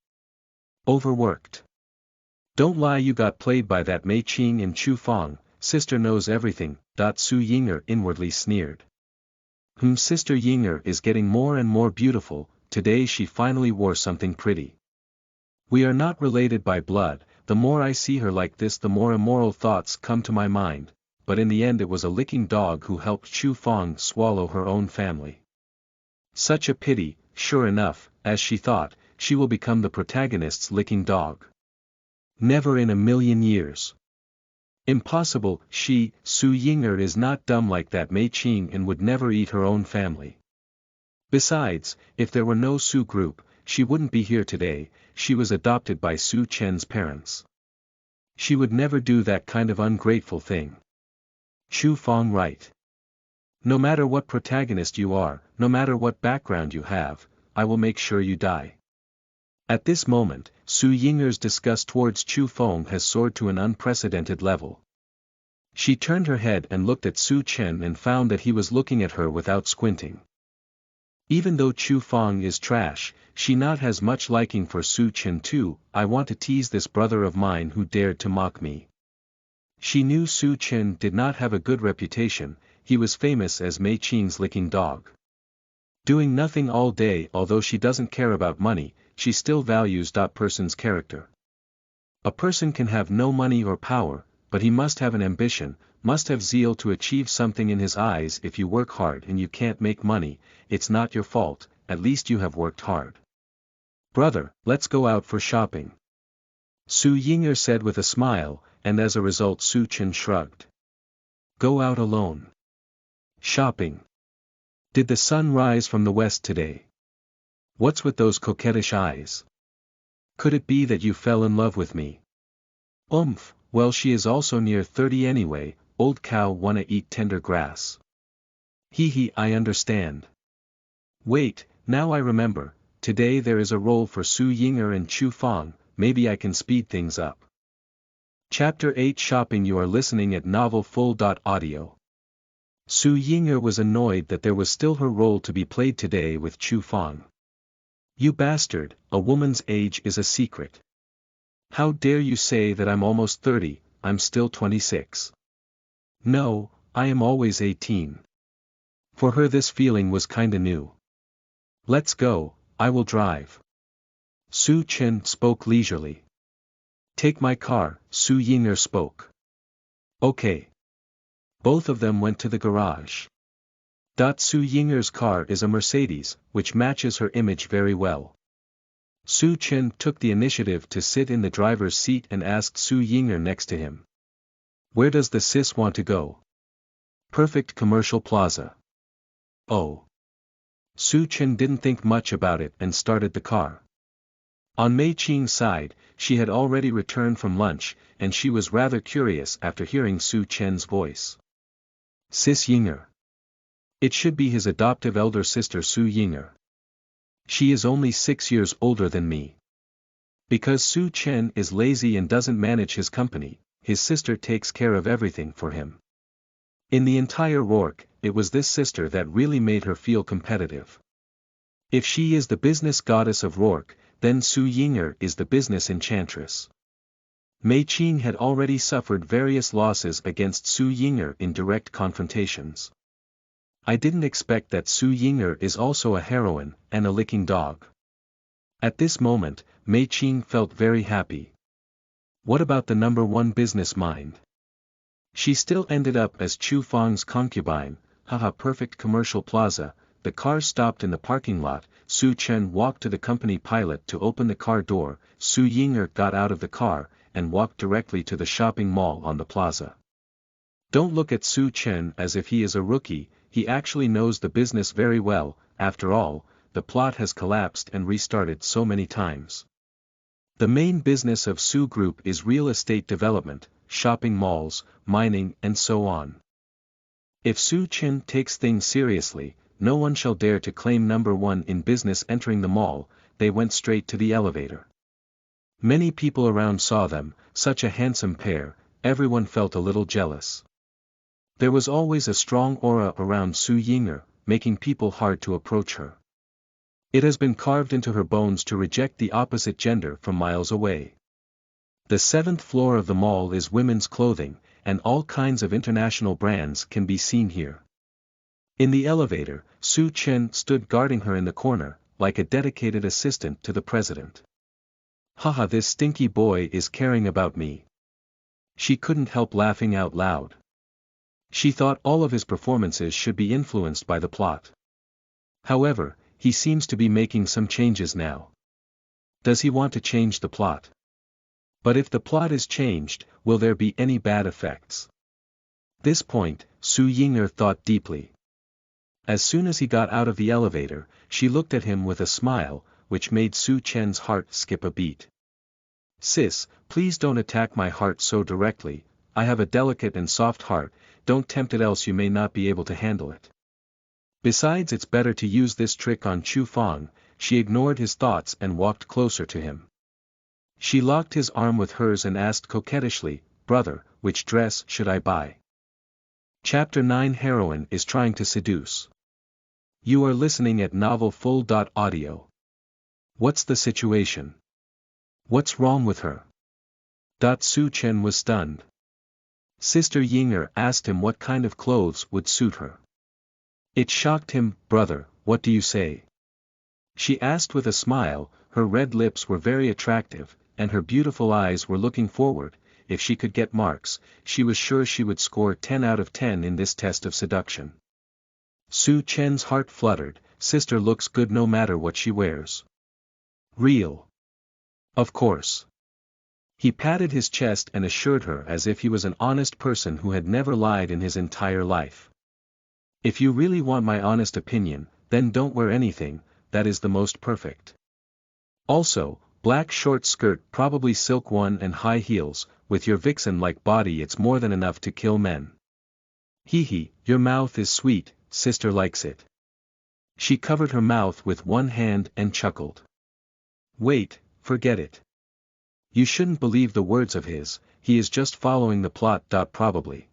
Overworked? Don't lie, you got played by that Mei Qing and Chu Fang. Sister knows everything. Su Yinger inwardly sneered. Sister Yinger is getting more and more beautiful. Today she finally wore something pretty. We are not related by blood. The more I see her like this, the more immoral thoughts come to my mind, but in the end it was a licking dog who helped Chu Fang swallow her own family. Such a pity. Sure enough, as she thought, she will become the protagonist's licking dog. Never in a million years. Impossible. Su Ying'er is not dumb like that Mei Qing and would never eat her own family. Besides, if there were no Su group, she wouldn't be here today. She was adopted by Su Chen's parents. She would never do that kind of ungrateful thing. Chu Fong right. No matter what protagonist you are, no matter what background you have, I will make sure you die. At this moment, Su Ying'er's disgust towards Chu Fong has soared to an unprecedented level. She turned her head and looked at Su Chen and found that he was looking at her without squinting. Even though Chu Fong is trash, she not has much liking for Su Chen too. I want to tease this brother of mine who dared to mock me. She knew Su Chen did not have a good reputation. He was famous as Mei Qing's licking dog. Doing nothing all day. Although she doesn't care about money, she still values that person's character. A person can have no money or power, but he must have an ambition, must have zeal to achieve something. In his eyes, if you work hard and you can't make money, it's not your fault, at least you have worked hard. Brother, let's go out for shopping. Su Ying'er said with a smile, and as a result Su Chen shrugged. Go out alone. Shopping. Did the sun rise from the west today? What's with those coquettish eyes? Could it be that you fell in love with me? Well, she is also near 30 anyway. Old cow wanna eat tender grass. Hee, I understand. Wait, now I remember, today there is a role for Su Ying'er and Chu Fong. Maybe I can speed things up. Chapter 8 Shopping. You are listening at novelfull.audio. Su Ying'er was annoyed that there was still her role to be played today with Chu Fong. You bastard, a woman's age is a secret. How dare you say that I'm almost 30, I'm still 26. No, I am always 18. For her this feeling was kinda new. Let's go, I will drive. Su Chen spoke leisurely. Take my car, Su Ying'er spoke. Okay. Both of them went to the garage. Su Ying'er's car is a Mercedes, which matches her image very well. Su Chen took the initiative to sit in the driver's seat and asked Su Ying'er next to him. Where does the sis want to go? Perfect Commercial Plaza. Oh. Su Chen didn't think much about it and started the car. On Mei Qing's side, she had already returned from lunch, and she was rather curious after hearing Su Chen's voice. Sis Ying'er. It should be his adoptive elder sister Su Ying'er. She is only 6 years older than me. Because Su Chen is lazy and doesn't manage his company, his sister takes care of everything for him. In the entire Rourke, it was this sister that really made her feel competitive. If she is the business goddess of Rourke, then Su Ying'er is the business enchantress. Mei Qing had already suffered various losses against Su Ying'er in direct confrontations. I didn't expect that Su Ying'er is also a heroine and a licking dog. At this moment, Mei Qing felt very happy. What about the number one business mind? She still ended up as Chu Fong's concubine. Haha, Perfect Commercial Plaza. The car stopped in the parking lot. Su Chen walked to the company pilot to open the car door. Su Ying'er got out of the car and walked directly to the shopping mall on the plaza. Don't look at Su Chen as if he is a rookie, he actually knows the business very well. After all, the plot has collapsed and restarted so many times. The main business of Su Group is real estate development, shopping malls, mining and so on. If Su Chen takes things seriously, no one shall dare to claim number one in business. Entering the mall, they went straight to the elevator. Many people around saw them, such a handsome pair, everyone felt a little jealous. There was always a strong aura around Su Ying'er, making people hard to approach her. It has been carved into her bones to reject the opposite gender from miles away. The 7th floor of the mall is women's clothing, and all kinds of international brands can be seen here. In the elevator, Su Chen stood guarding her in the corner, like a dedicated assistant to the president. Haha, this stinky boy is caring about me. She couldn't help laughing out loud. She thought all of his performances should be influenced by the plot. However, he seems to be making some changes now. Does he want to change the plot? But if the plot is changed, will there be any bad effects? This point, Su Ying'er thought deeply. As soon as he got out of the elevator, she looked at him with a smile, which made Su Chen's heart skip a beat. Sis, please don't attack my heart so directly, I have a delicate and soft heart, don't tempt it else you may not be able to handle it. Besides, it's better to use this trick on Chu Fang. She ignored his thoughts and walked closer to him. She locked his arm with hers and asked coquettishly, brother, which dress should I buy? Chapter 9 Heroine is trying to seduce. You are listening at novelfull.audio. What's the situation? What's wrong with her? Su Chen was stunned. Sister Ying'er asked him what kind of clothes would suit her. It shocked him. Brother, what do you say? She asked with a smile. Her red lips were very attractive, and her beautiful eyes were looking forward. If she could get marks, she was sure she would score 10 out of 10 in this test of seduction. Su Chen's heart fluttered. Sister looks good no matter what she wears. Real. Of course. He patted his chest and assured her as if he was an honest person who had never lied in his entire life. If you really want my honest opinion, then don't wear anything, that is the most perfect. Also, black short skirt, probably silk one, and high heels. With your vixen-like body it's more than enough to kill men. Hee, your mouth is sweet, sister likes it. She covered her mouth with one hand and chuckled. Wait, forget it. You shouldn't believe the words of his, he is just following the plot. Probably.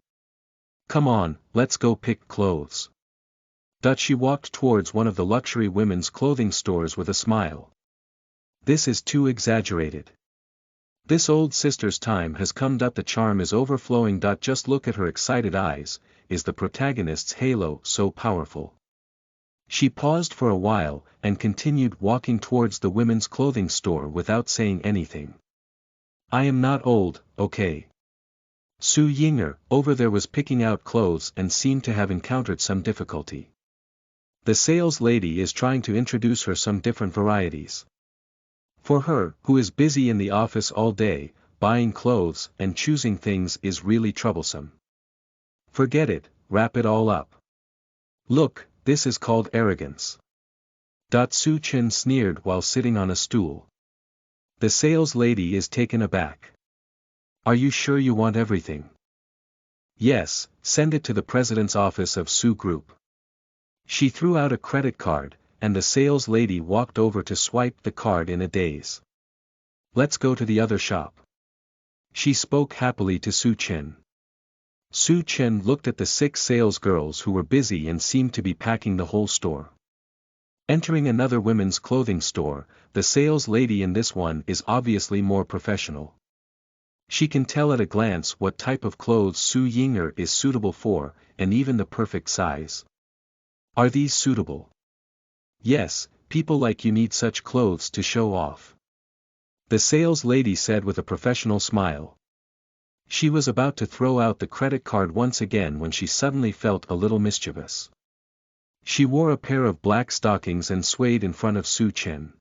Come on, let's go pick clothes. She walked towards one of the luxury women's clothing stores with a smile. This is too exaggerated. This old sister's time has come. The charm is overflowing. Just look at her excited eyes. Is the protagonist's halo so powerful? She paused for a while, and continued walking towards the women's clothing store without saying anything. I am not old, okay? Su Ying'er, over there, was picking out clothes and seemed to have encountered some difficulty. The sales lady is trying to introduce her some different varieties. For her, who is busy in the office all day, buying clothes and choosing things is really troublesome. Forget it, wrap it all up. Look, this is called arrogance. Su Chen sneered while sitting on a stool. The sales lady is taken aback. Are you sure you want everything? Yes, send it to the president's office of Su Group. She threw out a credit card, and the sales lady walked over to swipe the card in a daze. Let's go to the other shop. She spoke happily to Su Chen. Su Chen looked at the 6 sales girls who were busy and seemed to be packing the whole store. Entering another women's clothing store, the sales lady in this one is obviously more professional. She can tell at a glance what type of clothes Su Ying'er is suitable for, and even the perfect size. Are these suitable? Yes, people like you need such clothes to show off. The sales lady said with a professional smile. She was about to throw out the credit card once again when she suddenly felt a little mischievous. She wore a pair of black stockings and swayed in front of Su Chen.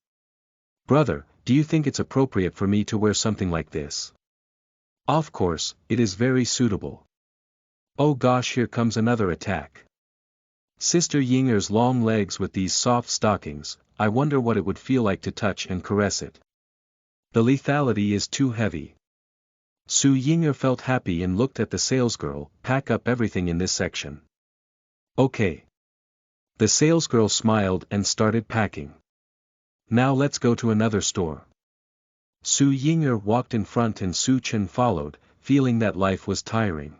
Brother, do you think it's appropriate for me to wear something like this? Of course, it is very suitable. Oh gosh, here comes another attack. Sister Ying'er's long legs with these soft stockings, I wonder what it would feel like to touch and caress it. The lethality is too heavy. Su Ying'er felt happy and looked at the salesgirl. Pack up everything in this section. Okay. The salesgirl smiled and started packing. Now let's go to another store. Su Ying'er walked in front and Su Chen followed, feeling that life was tiring.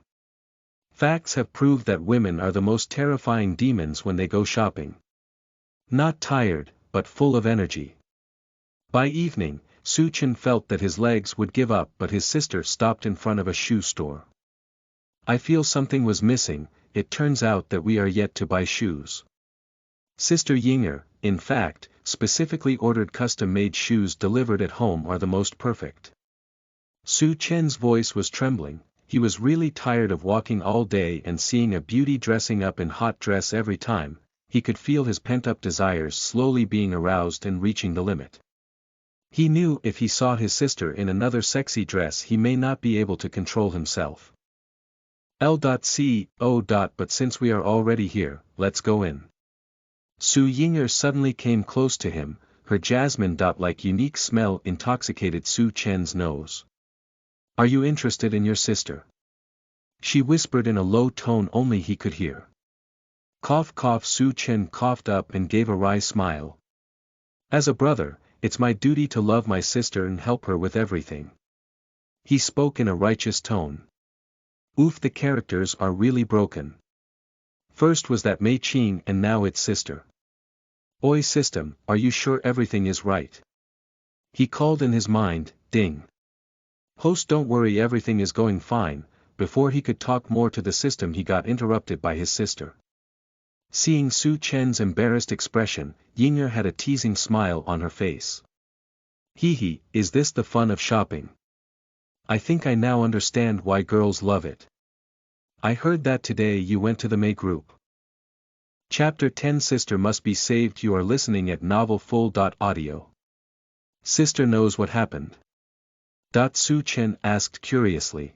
Facts have proved that women are the most terrifying demons when they go shopping. Not tired, but full of energy. By evening, Su Chen felt that his legs would give up, but his sister stopped in front of a shoe store. I feel something was missing. It turns out that we are yet to buy shoes. Sister Ying'er, in fact, specifically ordered custom-made shoes delivered at home are the most perfect. Su Chen's voice was trembling. He was really tired of walking all day and seeing a beauty dressing up in hot dress every time. He could feel his pent-up desires slowly being aroused and reaching the limit. He knew if he saw his sister in another sexy dress he may not be able to control himself. L.C.O. But since we are already here, let's go in. Su Ying'er suddenly came close to him, her jasmine-like unique smell intoxicated Su Chen's nose. Are you interested in your sister? She whispered in a low tone only he could hear. Cough cough. Su Chen coughed up and gave a wry smile. As a brother, it's my duty to love my sister and help her with everything. He spoke in a righteous tone. Oof, the characters are really broken. First was that Mei Qing and now it's sister. Oi system, are you sure everything is right? He called in his mind, ding. Host, don't worry, everything is going fine. Before he could talk more to the system he got interrupted by his sister. Seeing Su Chen's embarrassed expression, Ying'er had a teasing smile on her face. Hee hee, is this the fun of shopping? I think I now understand why girls love it. I heard that today you went to the May group. Chapter 10 Sister Must Be Saved. You are listening at novelfull.audio. Sister knows what happened. Su Chen asked curiously.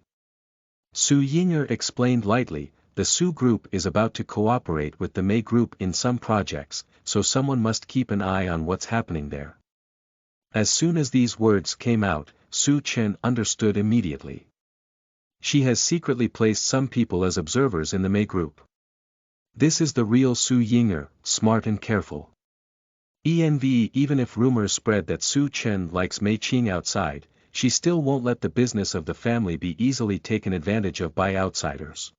Su Ying'er explained lightly, the Su group is about to cooperate with the May group in some projects, so someone must keep an eye on what's happening there. As soon as these words came out, Su Chen understood immediately. She has secretly placed some people as observers in the May group. This is the real Su Ying'er, smart and careful. Even if rumors spread that Su Chen likes Mei Qing outside, she still won't let the business of the family be easily taken advantage of by outsiders.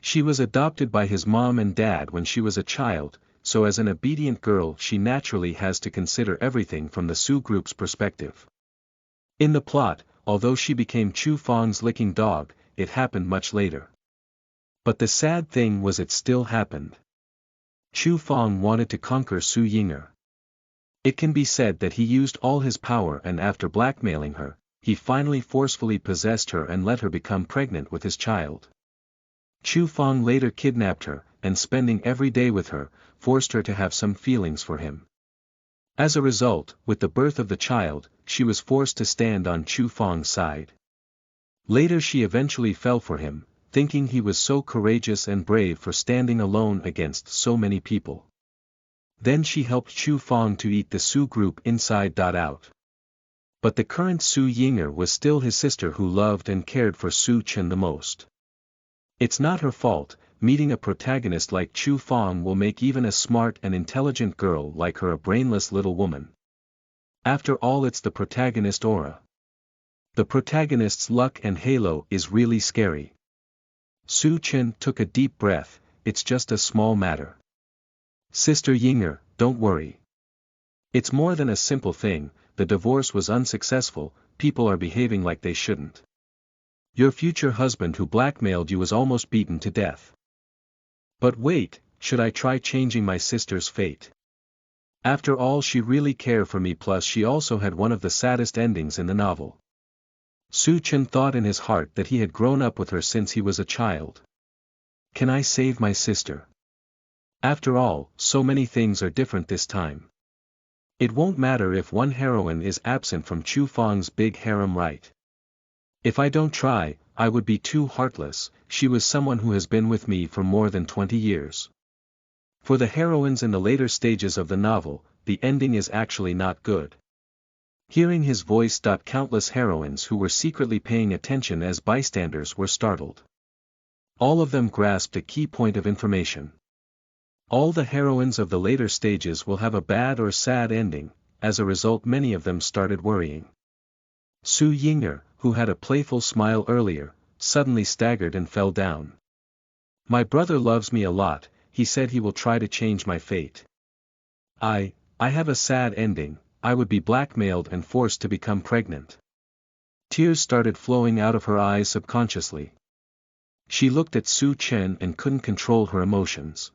She was adopted by his mom and dad when she was a child, so as an obedient girl she naturally has to consider everything from the Su group's perspective. In the plot, although she became Chu Fang's licking dog, it happened much later. But the sad thing was it still happened. Chu Fang wanted to conquer Su Ying'er. It can be said that he used all his power and after blackmailing her, he finally forcefully possessed her and let her become pregnant with his child. Chu Fang later kidnapped her, and spending every day with her, forced her to have some feelings for him. As a result, with the birth of the child, she was forced to stand on Chu Fang's side. Later she eventually fell for him, thinking he was so courageous and brave for standing alone against so many people. Then she helped Chu Fang to eat the Su group inside out. But the current Su Ying'er was still his sister who loved and cared for Su Chen the most. It's not her fault, meeting a protagonist like Chu Fang will make even a smart and intelligent girl like her a brainless little woman. After all, it's the protagonist aura. The protagonist's luck and halo is really scary. Su Chen took a deep breath, it's just a small matter. Sister Ying'er, don't worry. It's more than a simple thing, the divorce was unsuccessful, people are behaving like they shouldn't. Your future husband who blackmailed you was almost beaten to death. But wait, should I try changing my sister's fate? After all, she really cared for me, plus she also had one of the saddest endings in the novel. Su Chen thought in his heart that he had grown up with her since he was a child. Can I save my sister? After all, so many things are different this time. It won't matter if one heroine is absent from Chu Fang's big harem, right? If I don't try, I would be too heartless. She was someone who has been with me for more than 20 years. For the heroines in the later stages of the novel, the ending is actually not good. Hearing his voice, countless heroines who were secretly paying attention as bystanders were startled. All of them grasped a key point of information. All the heroines of the later stages will have a bad or sad ending, as a result many of them started worrying. Su Ying'er, who had a playful smile earlier, suddenly staggered and fell down. My brother loves me a lot, he said he will try to change my fate. I have a sad ending, I would be blackmailed and forced to become pregnant. Tears started flowing out of her eyes subconsciously. She looked at Su Chen and couldn't control her emotions.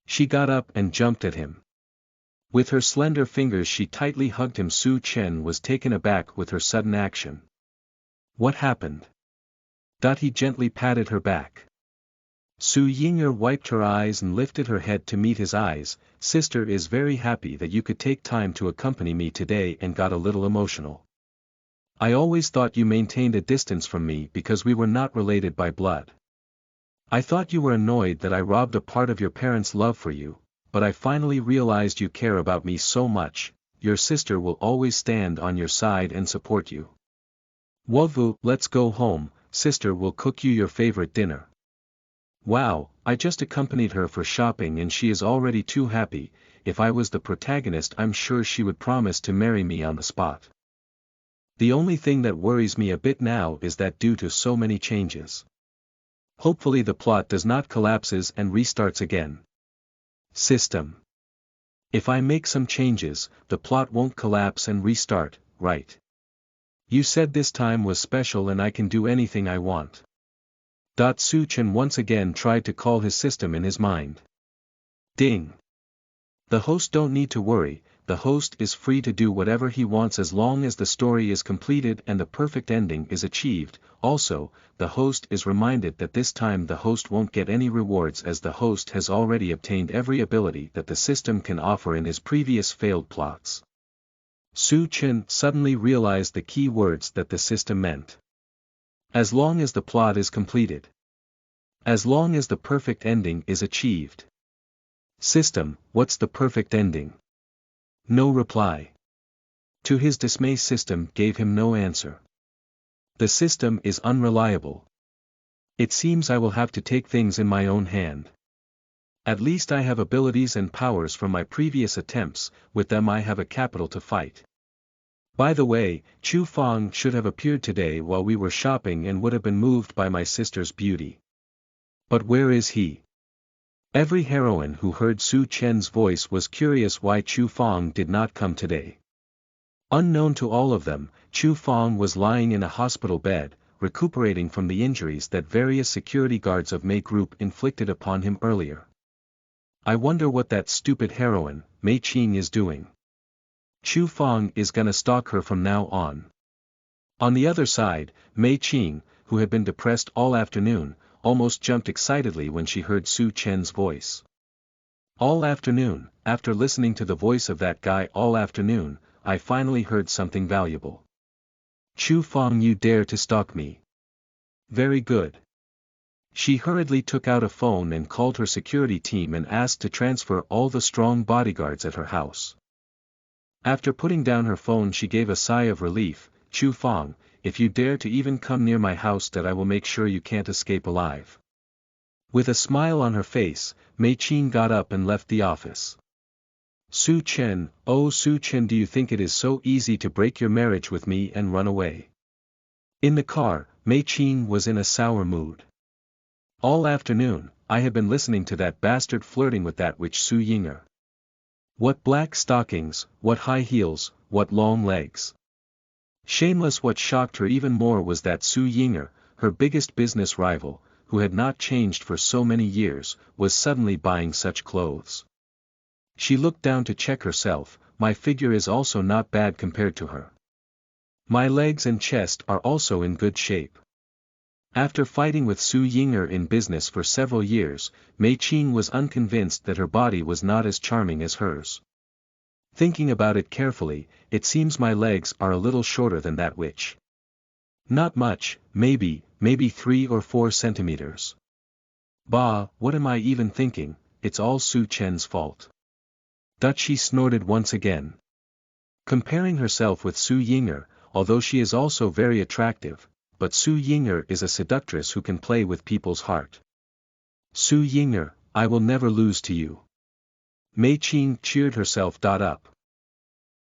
She got up and jumped at him. With her slender fingers she tightly hugged him. Su Chen was taken aback with her sudden action. What happened? He gently patted her back. Su Ying'er wiped her eyes and lifted her head to meet his eyes. Sister is very happy that you could take time to accompany me today and got a little emotional. I always thought you maintained a distance from me because we were not related by blood. I thought you were annoyed that I robbed a part of your parents' love for you, but I finally realized you care about me so much. Your sister will always stand on your side and support you. Wovu, let's go home, sister will cook you your favorite dinner. Wow, I just accompanied her for shopping and she is already too happy. If I was the protagonist I'm sure she would promise to marry me on the spot. The only thing that worries me a bit now is that due to so many changes. Hopefully the plot does not collapses and restarts again. System. If I make some changes, the plot won't collapse and restart, right? You said this time was special and I can do anything I want. Su Chen once again tried to call his system in his mind. Ding. The host don't need to worry, the host is free to do whatever he wants as long as the story is completed and the perfect ending is achieved. Also, the host is reminded that this time the host won't get any rewards as the host has already obtained every ability that the system can offer in his previous failed plots. Su Chen suddenly realized the key words that the system meant. As long as the plot is completed. As long as the perfect ending is achieved. System, what's the perfect ending? No reply. To his dismay, system gave him no answer. The system is unreliable. It seems I will have to take things in my own hand. At least I have abilities and powers from my previous attempts, with them I have a capital to fight. By the way, Chu Fang should have appeared today while we were shopping and would have been moved by my sister's beauty. But where is he? Every heroine who heard Su Chen's voice was curious why Chu Fang did not come today. Unknown to all of them, Chu Fang was lying in a hospital bed, recuperating from the injuries that various security guards of Mei Group inflicted upon him earlier. I wonder what that stupid heroine, Mei Qing, is doing. Chu Fang is gonna stalk her from now on. On the other side, Mei Qing, who had been depressed all afternoon, almost jumped excitedly when she heard Su Chen's voice. All afternoon, after listening to the voice of that guy all afternoon, I finally heard something valuable. Chu Fang, you dare to stalk me. Very good. She hurriedly took out a phone and called her security team and asked to transfer all the strong bodyguards at her house. After putting down her phone she gave a sigh of relief. Chu Fang, if you dare to even come near my house, that I will make sure you can't escape alive. With a smile on her face, Mei Qing got up and left the office. Su Chen, oh Su Chen, do you think it is so easy to break your marriage with me and run away? In the car, Mei Qing was in a sour mood. All afternoon, I had been listening to that bastard flirting with that witch Su Ying'er. What black stockings, what high heels, what long legs. Shameless. What shocked her even more was that Su Ying'er, her biggest business rival, who had not changed for so many years, was suddenly buying such clothes. She looked down to check herself. My figure is also not bad compared to her. My legs and chest are also in good shape. After fighting with Su Ying'er in business for several years, Mei Qing was unconvinced that her body was not as charming as hers. Thinking about it carefully, it seems my legs are a little shorter than that witch. Not much, maybe 3 or 4 centimeters. Bah, what am I even thinking, it's all Su Chen's fault. She snorted once again. Comparing herself with Su Ying'er, although she is also very attractive, but Su Ying'er is a seductress who can play with people's heart. Su Ying'er, I will never lose to you. Mei Qing cheered herself up.